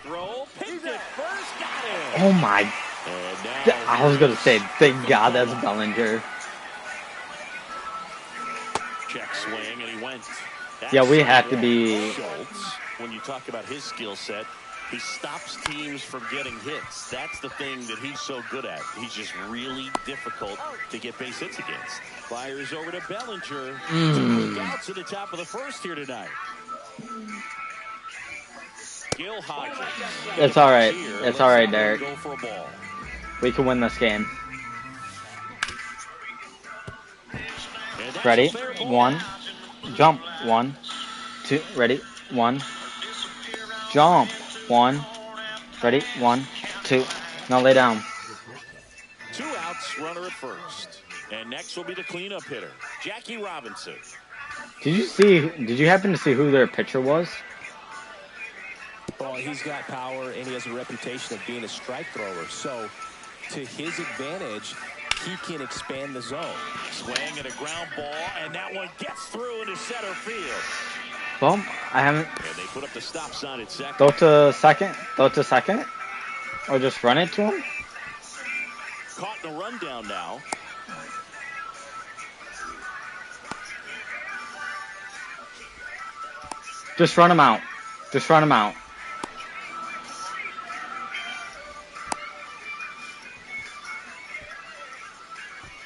B: Throw. Picked it first. Got it.
A: Oh my.
B: And now
A: I was gonna say, thank God that's Bellinger.
B: check swing, and he went.
A: Yeah, we had to be.
B: Schultz, when you talk about his skill set, he stops teams from getting hits. That's the thing that he's so good at. He's just really difficult to get base hits against. Fires over to Bellinger. Two outs at the top of the first here tonight. Gil Hodges.
A: It's all right. It's all right, Derek.
B: Go for a ball.
A: We can win this game.
B: And that's
A: Ready?
B: a fair ball.
A: 1. Jump. 1. 2. Ready? 1. Jump. 1. Ready? 1, 2. Now lay down.
B: 2 outs, runner at first. And next will be the cleanup hitter, Jackie Robinson.
A: Did you happen to see who their pitcher was?
C: Well, he's got power, and he has a reputation of being a strike thrower. So, to his advantage, he can expand the zone.
B: Swing and a ground ball, and that one gets through into center field.
A: Well, I haven't.
B: And they put up the stop sign at second.
A: Throw to second. Throw to second. Or just run it to him.
B: Caught in a rundown now.
A: Just run him out. Just run him out.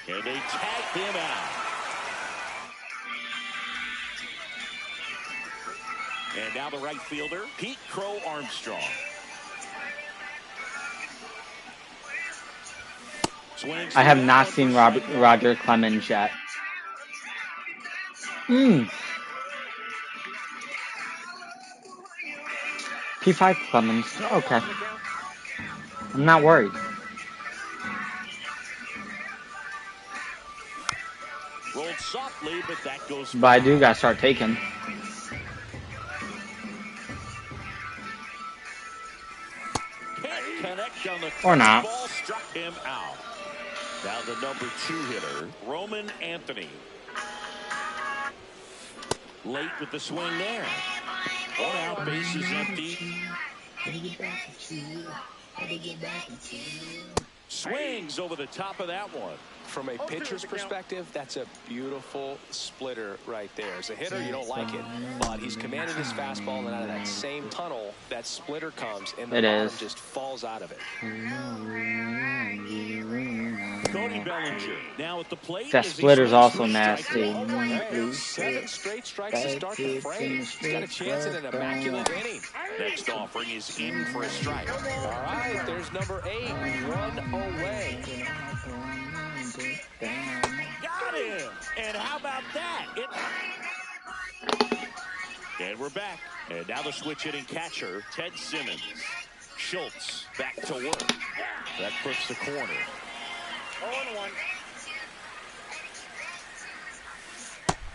B: And they tagged him out. And now the right fielder, Pete Crow Armstrong. Swings
A: I have
B: to
A: not
B: one
A: seen
B: for strike one.
A: Roger Clemens yet. P5 Clemens. Okay. I'm not worried.
B: Rolled softly, but that goes.
A: But I do gotta start taking.
B: Can't connect on the
A: Or not.
B: ball, struck him out. Now the number 2 hitter, Roman Anthony. Late with the swing there. 1 out, bases empty. Swings over the top of that one.
C: From a pitcher's perspective, that's a beautiful splitter right there. As a hitter, you don't like it, but he's commanding his fastball, and out of that same tunnel, that splitter comes, and the bottom just falls out of it.
B: Cody Bellinger now at the plate.
A: That
B: as he
A: splitter's
B: swings
A: also
B: to a
A: nasty.
C: Hey, 7 strike strikes to start the frame. He's got a chance at an immaculate inning.
B: Next offering is in for a strike.
C: All right, there's number 8, 1 away.
B: Got him! And how about that? And we're back. And now the switch hitting catcher, Ted Simmons. Schultz back to work. That clips the corner.
D: 0-1.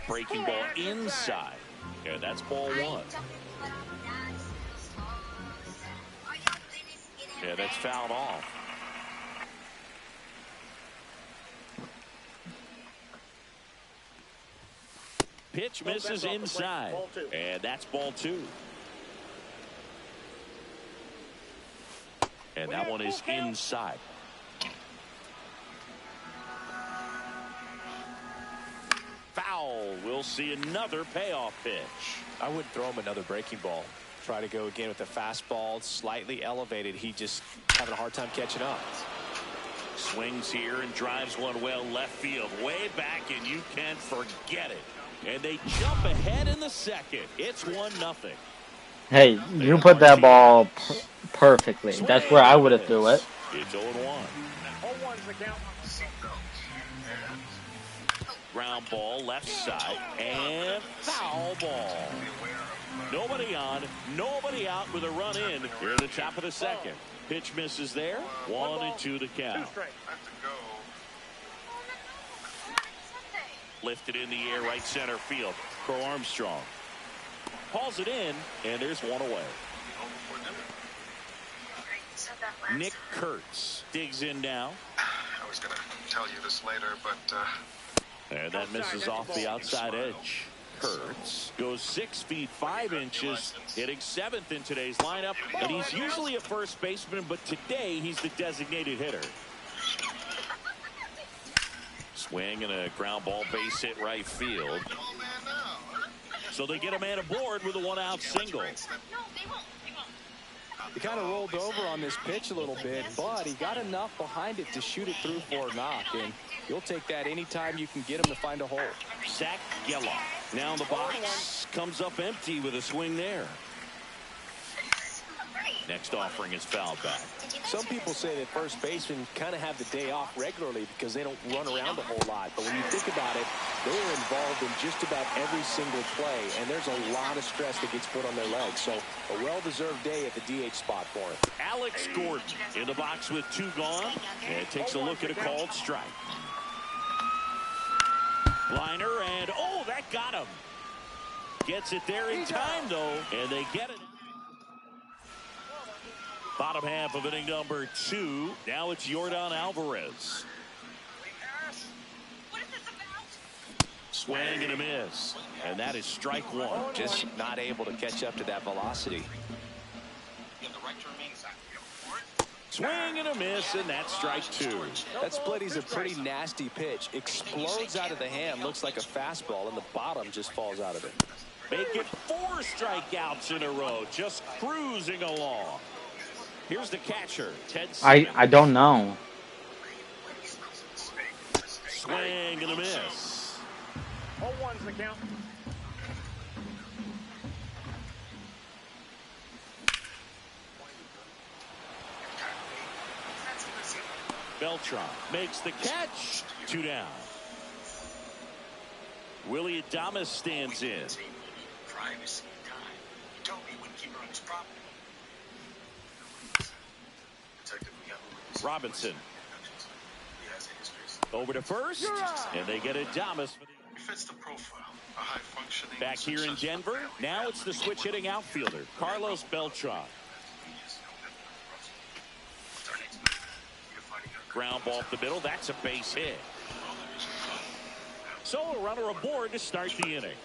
B: Breaking ball inside. And that's ball 1. Yeah, that's fouled off. Pitch misses inside. And that's ball 2. And that one is inside. Foul. We'll see another payoff pitch.
C: I wouldn't throw him another breaking ball. Try to go again with the fastball, slightly elevated. He just having a hard time catching up.
B: Swings here and drives one well left field. Way back, and you can't forget it. And they jump ahead in the second. It's 1-0.
A: Hey, you put that ball perfectly. That's where I would have threw it.
B: It's 0-1.
D: 0-1's the count.
B: Ground ball left side and foul ball. Nobody on, nobody out with a run in here at the top of the second. Pitch misses there. 1-2 to count.
D: 2 straight.
B: Lifted in the air, right center field. Crow Armstrong hauls it in, and there's one away. Nick Kurtz digs in now.
E: I was going to tell you this later, but...
B: And that misses off the outside edge. Kurtz goes 6 feet 5 inches, hitting 7th in today's lineup. And he's usually a first baseman, but today he's the designated hitter. Swing and a ground ball base hit right field. So they get a man aboard with a 1-out single.
C: He kind of rolled over on this pitch a little bit, but he got enough behind it to shoot it through for a knock, and you'll take that anytime you can get him to find a hole.
B: Zach Gelof now in the box, comes up empty with a swing there. Next offering is fouled back.
C: Some people say that first basemen kind of have the day off regularly because they don't run around a whole lot. But when you think about it, they are involved in just about every single play, and there's a lot of stress that gets put on their legs. So a well-deserved day at the DH spot for him.
B: Alex Gordon in the box with 2 gone, and takes a look at a called strike. Liner, and oh, that got him. Gets it there in time, though, and they get it. Bottom half of inning number 2. Now it's Yordan Alvarez. Swing and a miss. And that is strike 1.
C: Just not able to catch up to that velocity.
B: Swing and a miss, and that's strike 2.
C: That splitty's a pretty nasty pitch. Explodes out of the hand, looks like a fastball, and the bottom just falls out of it.
B: Make it 4 strikeouts in a row, just cruising along. Here's the catcher, Ted Simmons.
A: I don't know.
B: Swing and a miss.
D: 0-1's the count.
B: Beltran makes the catch. 2 down. Willie Adames stands in. Robinson over to first, and they get Adames.
E: Fits the profile. A high-functioning.
B: Back here in Denver, now it's the switch-hitting outfielder, Carlos Beltran. Ground ball up the middle. That's a base hit. So a runner aboard to start the inning.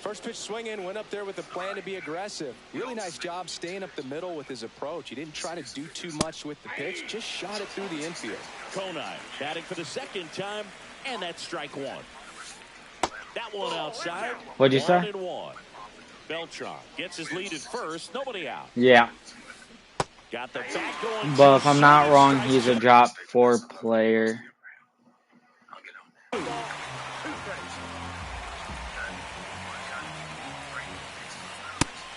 C: First pitch swinging, went up there with a plan to be aggressive. Really nice job staying up the middle with his approach. He didn't try to do too much with the pitch, just shot it through the infield.
B: Conine batting for the 2nd time, and that's strike 1. That one outside.
A: What'd you say?
B: 1-1. Beltran gets his lead at first. Nobody out.
A: Yeah.
B: Got the back going.
A: But if I'm not wrong, he's a drop 4 player.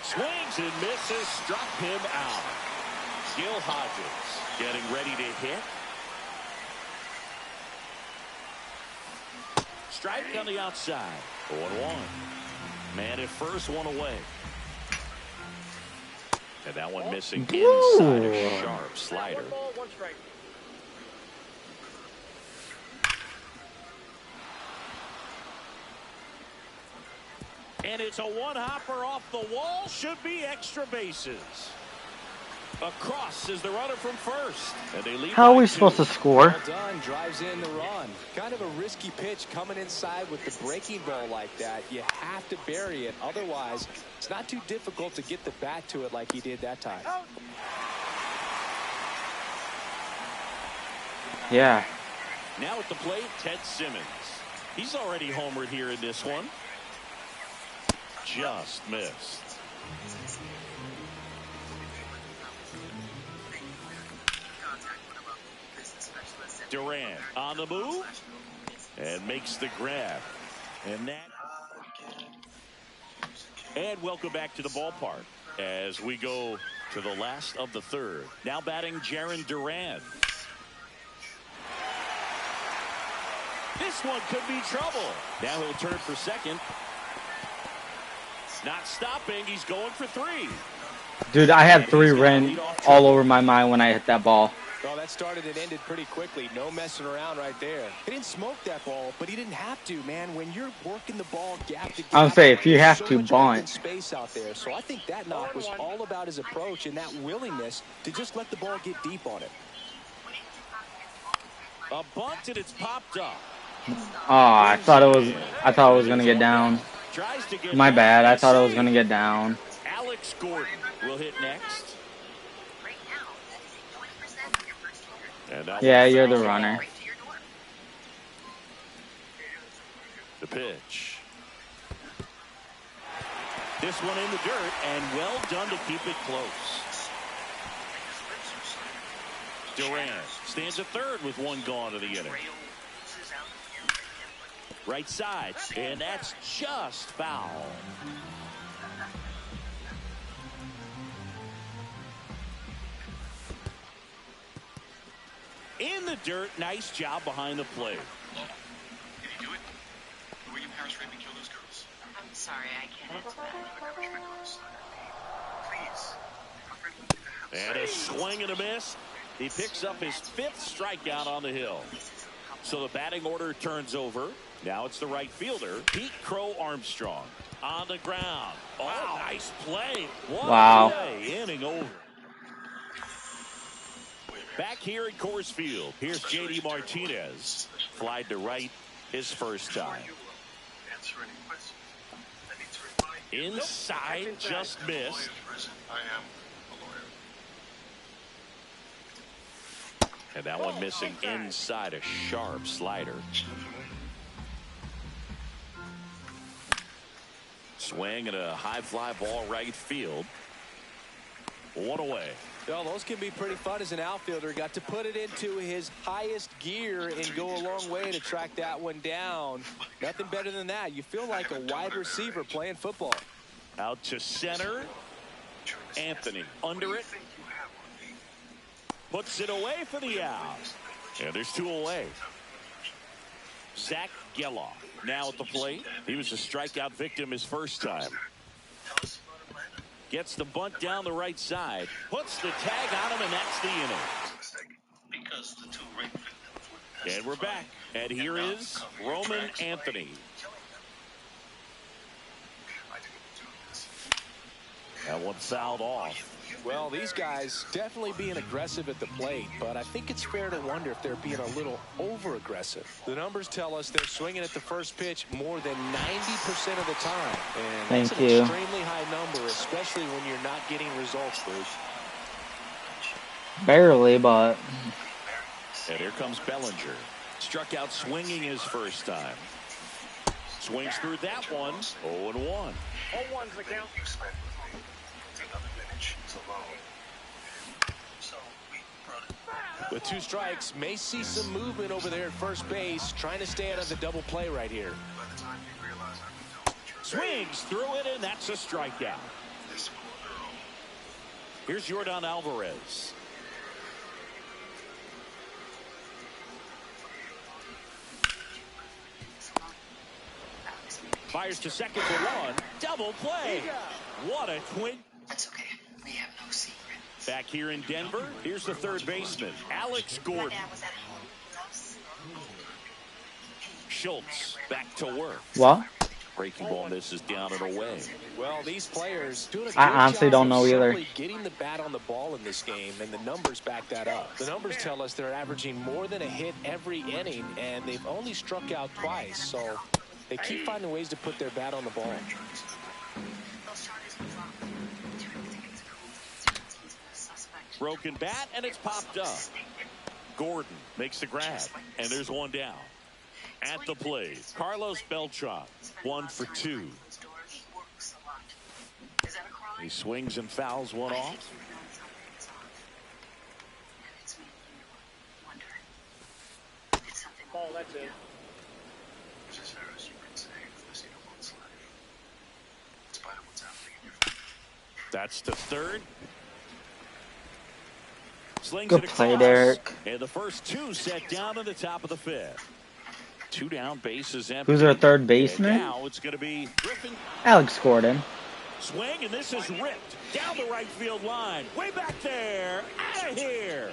B: Swings and misses, struck him out. Gil Hodges getting ready to hit. Strike on the outside. 0-1. Man at first, 1 away. And that one missing inside a sharp slider.
D: 1 ball, 1 strike.
B: And it's a one-hopper off the wall. Should be extra bases. Across is the runner from first. And they lead.
A: How are we supposed to score?
C: Well done, drives in the run. Kind of a risky pitch coming inside with the breaking ball like that. You have to bury it. Otherwise, it's not too difficult to get the bat to it like he did that time.
A: Yeah.
B: Now at the plate, Ted Simmons. He's already homered here in this one. Just missed. Durant on the move and makes the grab. And welcome back to the ballpark as we go to the last of the 3rd. Now batting Jarren Duran. This one could be trouble. Now he'll turn for second. Not stopping. He's going for 3.
A: Dude, I had 3 ran all over my mind when I hit that ball.
C: Well, that started and ended pretty quickly. No messing around right there. He didn't smoke that ball, but he didn't have to, man. When you're working the ball gap to gap,
A: I'll say if you have
C: so
A: to
C: much open
A: bunt.
C: space out there. So I think that knock was all about his approach and that willingness to just let the ball get deep on it.
B: A bunt and it's popped up.
A: Oh, I thought it was gonna get down. My bad. I thought it was gonna get down.
B: Alex Gordon will hit next.
A: Yeah, you're the runner.
B: The pitch. This one in the dirt, and well done to keep it close. Durant stands at third with one gone to the inning. Right side, and that's just foul. In the dirt, nice job behind the plate.
E: Did he do it? William Harris raped and killed those girls.
F: I'm sorry, I can't answer that.
E: Please.
B: And a swing and a miss. He picks up his 5th strikeout on the hill. So the batting order turns over. Now it's the right fielder, Pete Crow Armstrong. On the ground. Oh, nice play. What
A: Wow.
B: a play. Inning over. Back here at Coors Field, here's J.D. Martinez. Flied to right his first time. Inside, just missed.
E: I am a lawyer.
B: And that one missing inside, a sharp slider. Swing and a high fly ball right field. One away.
C: Well, those can be pretty fun as an outfielder. Got to put it into his highest gear and go a long way to track that one down. Nothing better than that. You feel like a wide receiver playing football.
B: Out to center. Anthony under it. Puts it away for the out. And there's 2 away. Zach Geloff now at the plate. He was a strikeout victim his first time. Gets the bunt down the right side. Puts the tag on him, and that's the inning. And we're back. And here is Roman Anthony. That one fouled off.
C: Well, these guys definitely being aggressive at the plate, but I think it's fair to wonder if they're being a little over-aggressive. The numbers tell us they're swinging at the first pitch more than 90% of the time. And that's an extremely high number, especially when you're not getting results, Bruce.
A: Barely, but...
B: And here comes Bellinger. Struck out swinging his first time. Swings through that one. 0-1.
D: 0-1's the count.
C: With 2 strikes, may see some movement over there at first base, trying to stay out of the double play right here.
B: Swings through it, and that's a strikeout. Here's Yordan Alvarez. Fires to second for 1. Double play. What a twin.
F: That's okay. We have no secret.
B: Back here in Denver, here's the third baseman, Alex Gordon. Schultz back to work.
A: What?
B: Breaking ball misses down and away.
C: Well, these players doing a good
A: I honestly
C: job
A: don't know
C: of
A: either.
C: simply getting the bat on the ball in this game, and the numbers back that up. The numbers tell us they're averaging more than a hit every inning, and they've only struck out twice, so they keep finding ways to put their bat on the ball.
B: Broken bat, and it's popped up. Gordon makes the grab, and there's one down. At the plate, Carlos Beltran, 1 for 2. He swings and fouls one off.
D: Oh, that's it.
B: That's to third. Slings
A: Good
B: it
A: play,
B: across,
A: Derek.
B: and the first 2 set down in the top of the 5th. 2 down, bases empty.
A: Who's our third
B: And
A: baseman?
B: now it's going to be Griffin.
A: Alex Gordon.
B: Swing, and this is ripped down the right field line. Way back there. Out of here.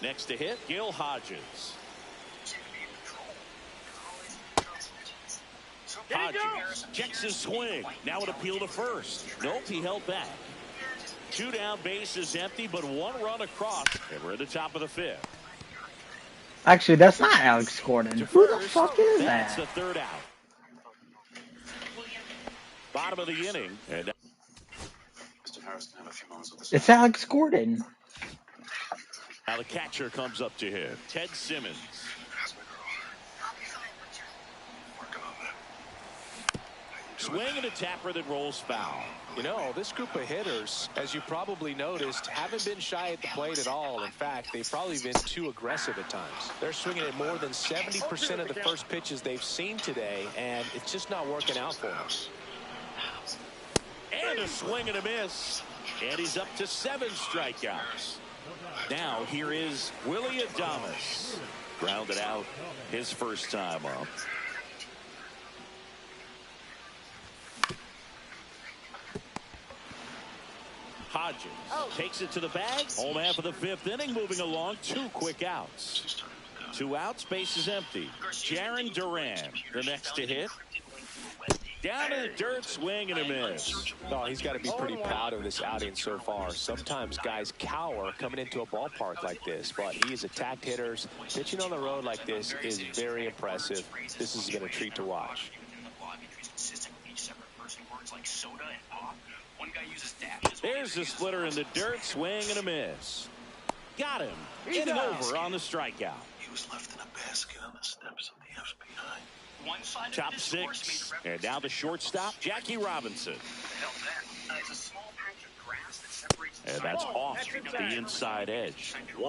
B: Next to hit, Gil Hodges. Hodges checks his swing. Now an appeal to first. Nope, he held back. 2 down, bases empty, but 1 run across. And we're at the top of the 5th.
A: Actually, that's not Alex Gordon. Who the fuck is
B: That's
A: that?
B: the 3rd out. Bottom of the inning. And
A: It's Alex Gordon.
B: now the catcher comes up to him. Ted Simmons. Swing and a tapper that rolls foul.
C: You know, this group of hitters, as you probably noticed, haven't been shy at the plate at all. In fact, they've probably been too aggressive at times. They're swinging at more than 70% of the first pitches they've seen today, and it's just not working out for them.
B: And a swing and a miss. And he's up to 7 strikeouts. Now here is Willie Adames. Grounded out his first time up. Hodges takes it to the bag. Home half of the 5th inning, moving along. 2 quick outs. 2 outs, base is empty. Jarren Duran, the next to hit. Down in the dirt, swing and a miss.
C: Oh, he's got to be pretty proud of this outing so far. Sometimes guys cower coming into a ballpark like this, but he has attacked hitters. Pitching on the road like this is very impressive. This is going to treat to watch.
B: There's the splitter in the dirt, swing and a miss. Got him. Hitting over on the strikeout.
G: He was left in a basket on the steps of the FBI.
B: Top 6. And now the shortstop, Jackie Robinson. And that's off the inside edge. 1-0.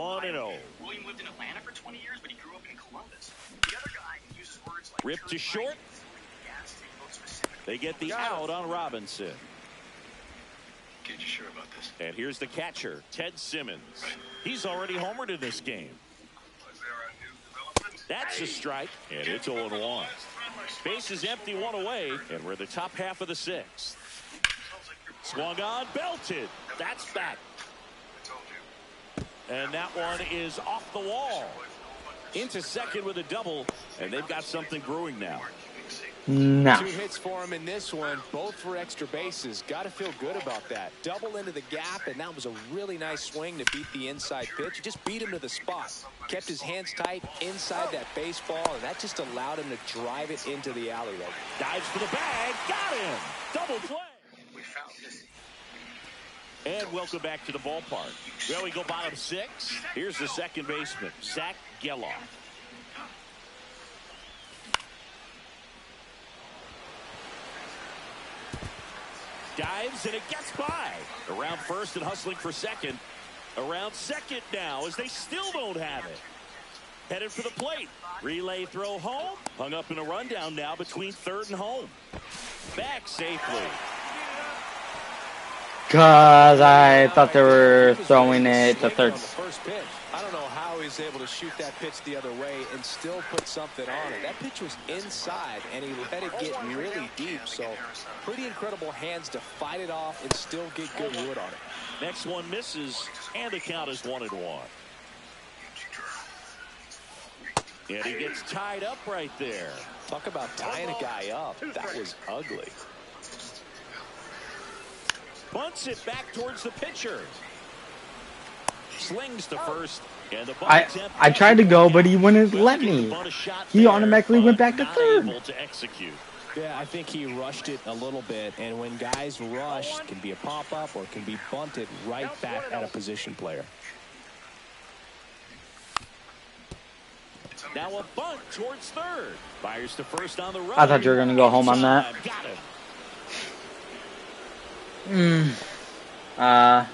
E: William lived in Atlanta for 20 years, but he grew up in Columbus. The other guy uses words like
B: Ripped to short. They get the out on Robinson.
G: Get you sure about this?
B: And here's the catcher, Ted Simmons. He's already homered in this game. That's a strike, and it's 0-1. Base is empty, 1 away, and we're the top half of the 6th. Swung on, belted. That's back. And that one is off the wall. Into second with a double, and they've got something brewing now.
A: No.
C: 2 hits for him in this one, both for extra bases. Got to feel good about that. Double into the gap, and that was a really nice swing to beat the inside pitch. He just beat him to the spot. Kept his hands tight inside that baseball, and that just allowed him to drive it into the alleyway.
B: Dives for the bag, got him. Double play. And welcome back to the ballpark. Well, we go bottom 6. Here's the second baseman, Zach Geloff. Dives, and it gets by. Around first and hustling for second. Around second now as they still don't have it. Headed for the plate. Relay throw home. Hung up in a rundown now between third and home. Back safely.
A: Because I thought they were throwing it to third.
C: First pitch. I don't know how he's able to shoot that pitch the other way and still put something on it. That pitch was inside, and he let it get really deep. So pretty incredible hands to fight it off and still get good wood on it.
B: Next one misses, and the count is 1-1. And he gets tied up right there.
C: Talk about tying a guy up. That was ugly.
B: Bunts it back towards the pitcher. Slings to first. And the
A: I tried to go, but he wouldn't let me. He automatically went back to third.
B: To execute.
C: Yeah, I think he rushed it a little bit, and when guys rush, it can be a pop-up or it can be bunted right back at a position player.
B: Now a bunt towards third. Fires to first on the run.
A: I thought you were going to go home on that.
B: Got him.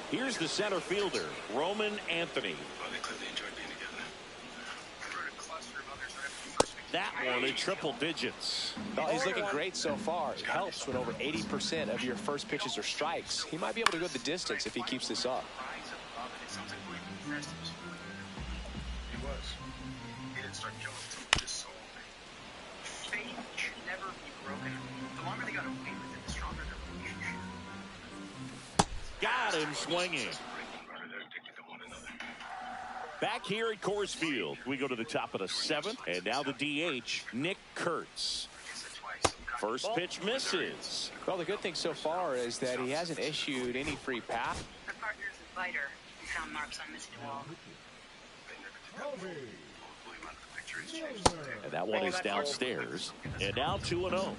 B: Here's the center fielder, Roman Anthony. That one in triple digits.
C: Well, he's looking great so far. It helps when over 80% of your first pitches are strikes. He might be able to go the distance if he keeps this up.
B: Got him swinging. Back here at Coors Field, we go to the top of the 7th, and now the DH, Nick Kurtz. First pitch misses.
C: Well, the good thing so far is that he hasn't issued any free pass.
F: The partner's a fighter. He found marks on Mr. Wall.
B: And that one is downstairs. And now 2-0.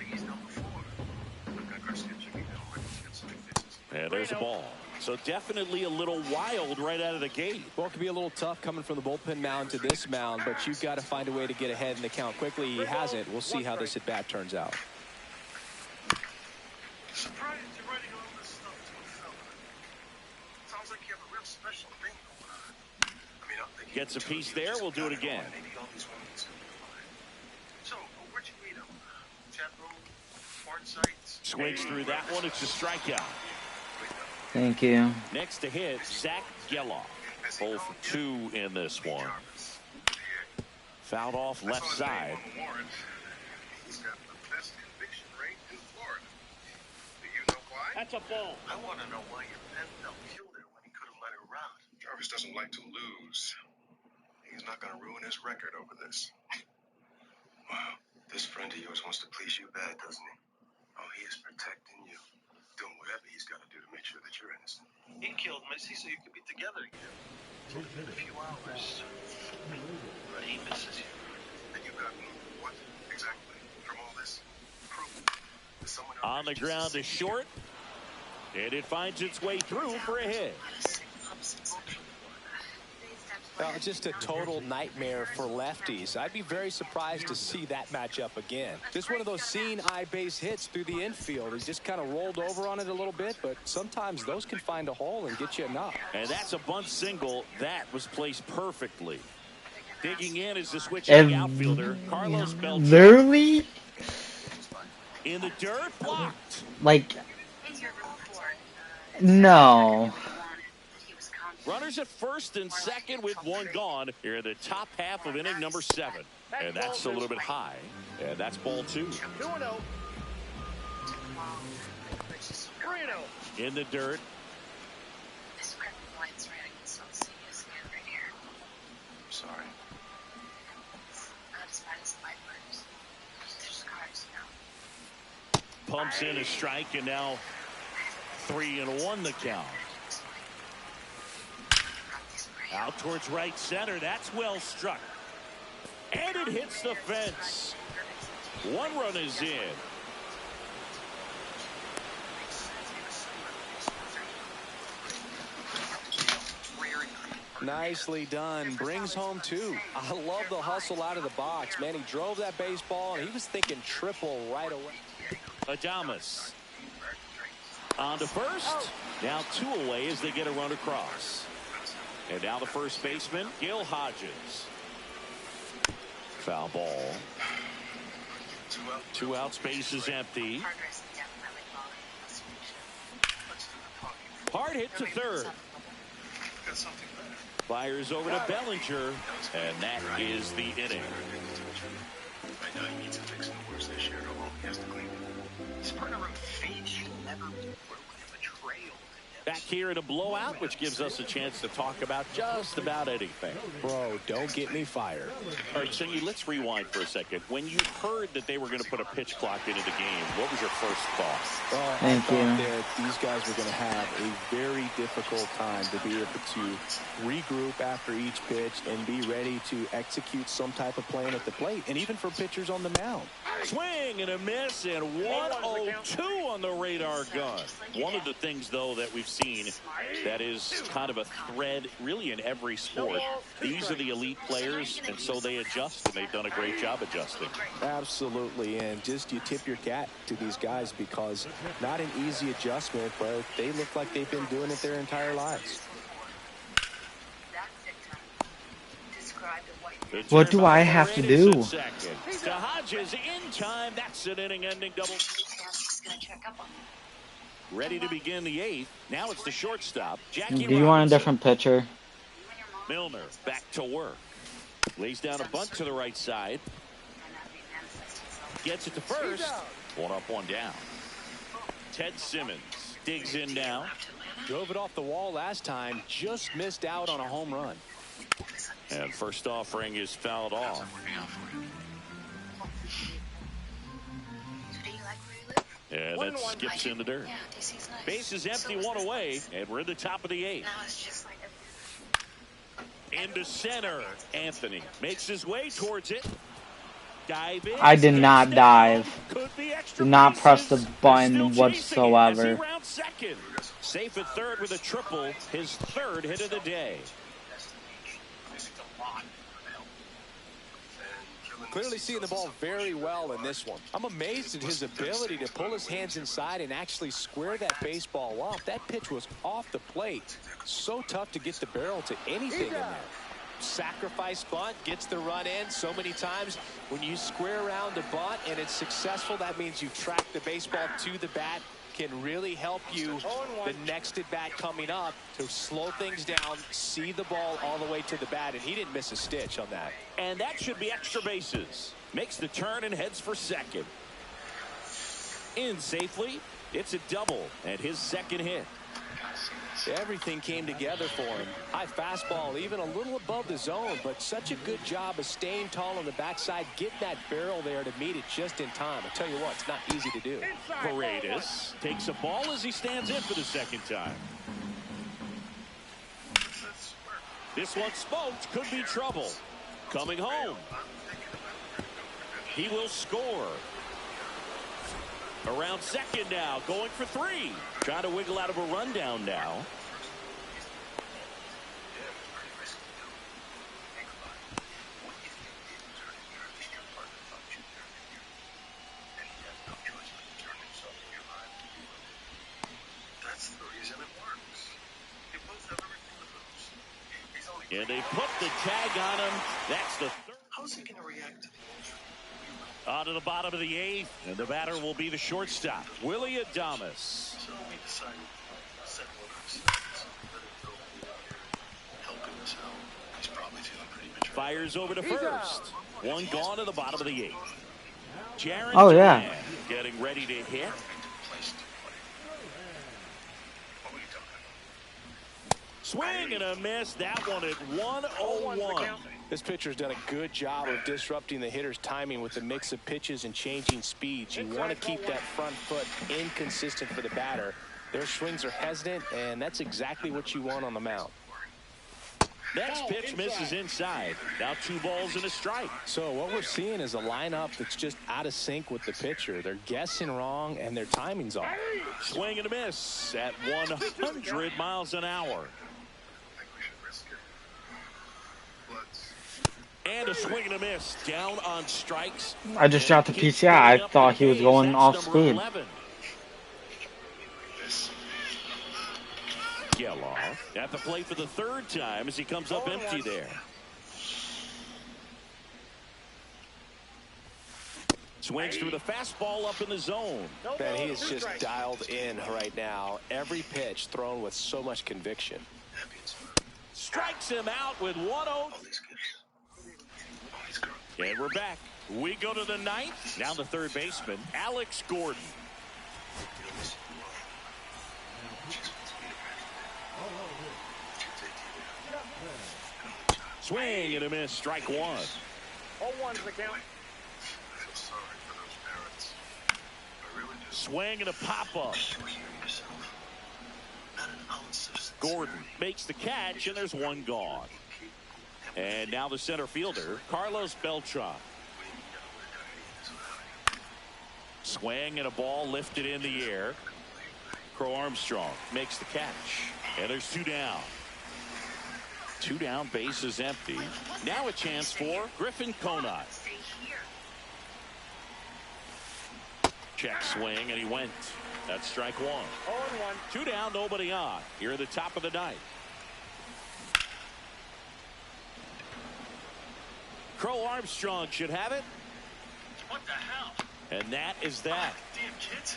B: And there's a ball. So definitely a little wild right out of the gate.
C: Well, it could be a little tough coming from the bullpen mound to this mound, but you've got to find a way to get ahead in the count quickly. He hasn't. We'll see how this at bat turns out.
G: Surprised you're writing all this stuff to a fella. Sounds like you have a real special thing going on. I mean, I'm thinking
B: Gets a piece there. We'll do it again.
G: Maybe all these women can find. So, where'd you meet him? Chat room, porn sites?
B: Swings through that one. It's a strikeout.
A: Thank you.
B: Next to hit, Zach Geloff. 0 for 2 in this one. Fouled off left side.
G: He's got the best conviction rate in Florida. Do you know why?
D: That's a ball.
G: I want to know why your pen felt killed her when he could have let her out. Jarvis doesn't like to lose. He's not going to ruin his record over this. Wow, this friend of yours wants to please you bad, doesn't he? Oh, he is protecting you. Doing whatever he's got to do to make sure that you're innocent. He killed Missy so you could be together again. It's only been a few hours. But he misses you. And you got what exactly from all this? Proof that someone
B: On the ground is short. And it finds its way through for a hit.
C: Well, just a total nightmare for lefties. I'd be very surprised to see that matchup again. Just one of those seeing eye base hits through the infield. He just kind of rolled over on it a little bit, but sometimes those can find a hole and get you a knock.
B: And that's a bunt single. That was placed perfectly. Digging in is the switching outfielder, Carlos Beltran.
A: Literally?
B: In the dirt, blocked.
A: Like, no.
B: Runners at first and second with one gone here in the top half of inning number 7. And that's a little bit high. And that's ball 2.
D: 2-0. 3-0.
B: In the dirt.
G: I'm sorry.
B: Pumps in a strike, and now 3-1 the count. Out towards right center. That's well struck. And it hits the fence. 1 run is in.
C: Nicely done. Brings home 2. I love the hustle out of the box. Man, he drove that baseball, and he was thinking triple right away.
B: Adames on to first. Now 2 away as they get a run across. And now the first baseman, Gil Hodges. Foul ball. 2 out, space is empty. Hard hit to third. Fires over to Bellinger, and that is the inning.
G: I know he needs to fix the worst this year. He has to clean it.
E: His partner wrote fate should never be broken in betrayal.
B: Back here in a blowout, which gives us a chance to talk about just about anything.
C: Bro, don't get me fired.
B: All right, Singy, let's rewind for a second. When you heard that they were going to put a pitch clock into the game, what was your first thought?
C: I thought that these guys were going to have a very difficult time to be able to regroup after each pitch and be ready to execute some type of plan at the plate, and even for pitchers on the mound.
B: Swing and a miss, and 102 on the radar gun. One of the things, though, that we've seen that is kind of a thread really in every sport. These are the elite players, and so they adjust, and they've done a great job adjusting.
C: Absolutely, and just you tip your cap to these guys because not an easy adjustment, but they look like they've been doing it their entire lives.
A: What do I have to do?
B: To Hodges in time. That's an inning-ending double. Ready to begin the 8th. Now it's the shortstop, Jackie
A: Do you want a
B: Robinson.
A: different pitcher?
B: Milner back to work. Lays down a bunt to the right side. Gets it to first. 1 up, 1 down. Ted Simmons digs in now.
C: Drove it off the wall last time. Just missed out on a home run.
B: And first offering is fouled off. And that skips in the dirt.
F: Yeah, DC's nice.
B: Base is empty, one away, and we're in the top of the 8th.
F: Now it's just like
B: Into center. Anthony makes his way towards it. Dive in.
A: I did not dive.
B: Could be extra
A: Did not
B: bases.
A: press the
B: Still
A: button
B: chasing it as he
A: whatsoever.
B: rounds second. Safe at third with a triple. His 3rd hit of the day.
C: Clearly seeing the ball very well in this one. I'm amazed at his ability to pull his hands inside and actually square that baseball off. That pitch was off the plate. So tough to get the barrel to anything in there. Sacrifice bunt, gets the run in so many times. When you square around the bunt and it's successful, that means you track the baseball to the bat. Can really help you the next at bat coming up to slow things down, see the ball all the way to the bat, and he didn't miss a stitch on that.
B: And that should be extra bases. Makes the turn and heads for second. In safely. It's a double and his 2nd hit.
C: Everything came together for him. High fastball, even a little above the zone, but such a good job of staying tall on the backside, getting that barrel there to meet it just in time. I tell you what, it's not easy to do.
B: Paredes takes a ball as he stands in for the 2nd time. This one smoked, could be trouble. Coming home. He will score. Around second now, going for 3. Trying to wiggle out of a rundown now.
G: That's the reason it works. They both have everything to lose. He's only
B: And they put the tag on him. That's the 3rd.
G: how's he going to react to the injury?
B: On to the bottom of the 8th, and the batter will be the shortstop, Willy Adames.
G: So we decided to set one ourselves. Let him go helping us out. He's probably feeling pretty mature.
B: Fires over to first. One gone to the bottom of the 8th. Jaron
A: Oh, yeah.
B: Duran getting ready to hit.
G: Place to play. What were you talking about?
B: Swing and a miss. That one at 1-0-1.
C: This pitcher's done a good job of disrupting the hitter's timing with the mix of pitches and changing speeds. You want to keep that front foot inconsistent for the batter. Their swings are hesitant, and that's exactly what you want on the mound.
B: Next pitch misses inside. Now 2 balls and a strike.
C: So what we're seeing is a lineup that's just out of sync with the pitcher. They're guessing wrong, and their timing's off.
B: Swing and a miss at 100 miles an hour.
G: I think we should risk it. Let's.
B: And a swing and a miss. Down on strikes.
A: I just shot the PCI. I thought he was going off speed.
B: 11. Geloff at the plate for the 3rd time as he comes up empty there. Swings through the fastball up in the zone.
C: Man, he is just dialed in right now. Every pitch thrown with so much conviction.
B: Strikes him out with 1-0. And we're back. We go to the 9th. Now the 3rd baseman, Alex Gordon. Swing and a miss. Strike 1.
D: 0-1's the count.
G: I feel sorry for those parents. I really do.
B: Swing and a pop-up.
G: Not an ounce of
B: Gordon makes the catch, and there's 1 gone. And now the center fielder, Carlos Beltran. Swing and a ball lifted in the air. Crow Armstrong makes the catch. And there's 2 down. 2 down, base is empty. Now a chance for Griffin Conant. Check swing, and he went. That's strike 1.
D: 0-1.
B: 2 down, nobody on. Here at the top of the 9th. Crow Armstrong should have it.
E: What the hell?
B: And that is that.
E: Damn kids.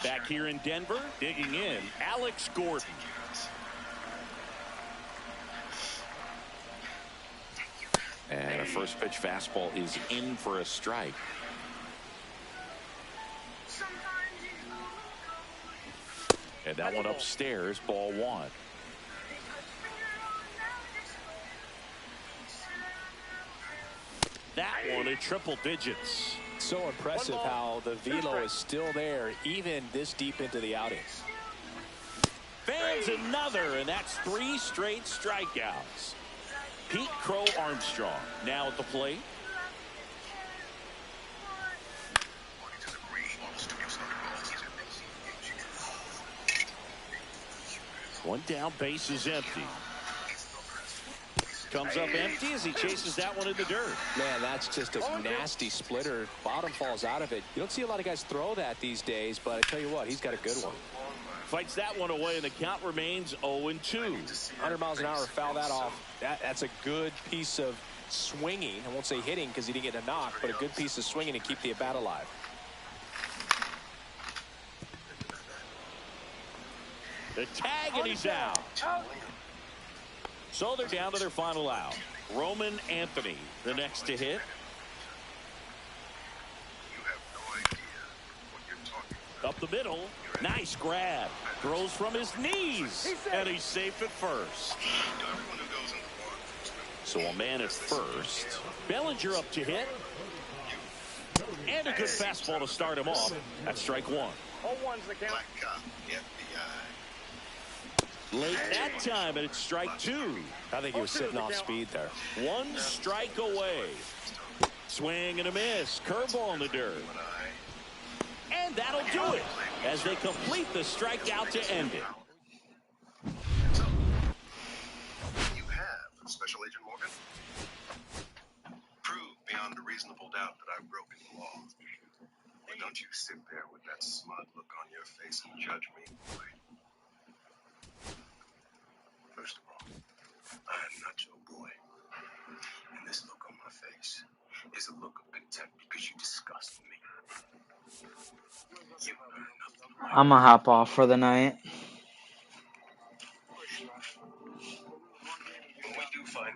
B: Back here in Denver, digging in, Alex Gordon. And a first pitch fastball is in for a strike. And that one upstairs, ball 1. one in triple digits.
C: So impressive how the velo is still there even this deep into the outing.
B: Fans another, and that's 3 straight strikeouts. Pete Crow Armstrong now at the plate. One down, base is empty. Comes up empty as he chases that one in the dirt.
C: Man, that's just a nasty splitter. Bottom falls out of it. You don't see a lot of guys throw that these days, but I tell you what, he's got a good one.
B: Fights that one away, and the count remains 0-2.
C: 100 miles an hour, foul that off. That's a good piece of swinging. I won't say hitting because he didn't get a knock, but a good piece of swinging to keep the at-bat alive.
B: The tag, and he's out. So they're down to their final out. Roman Anthony, the next to hit. Up the middle. Nice grab. Throws from his knees. And he's safe at first. So a man at first. Bellinger up to hit. And a good fastball to start him off. That's strike one.
D: 0-1's the count.
B: Late that time, and it's strike two.
C: I think he was sitting off speed there.
B: 1 strike away. Swing and a miss. Curveball in the dirt. And that'll do it as they complete the strikeout to end it.
G: So, you have Special Agent Morgan. Prove beyond a reasonable doubt that I've broken the law. But don't you sit there with that smug look on your face and judge me, boy. First of all, I am not your boy. And this look on my face is a look of contempt because you disgust me. You earn nothing.
A: I'm gonna hop off for the night.
G: When we do find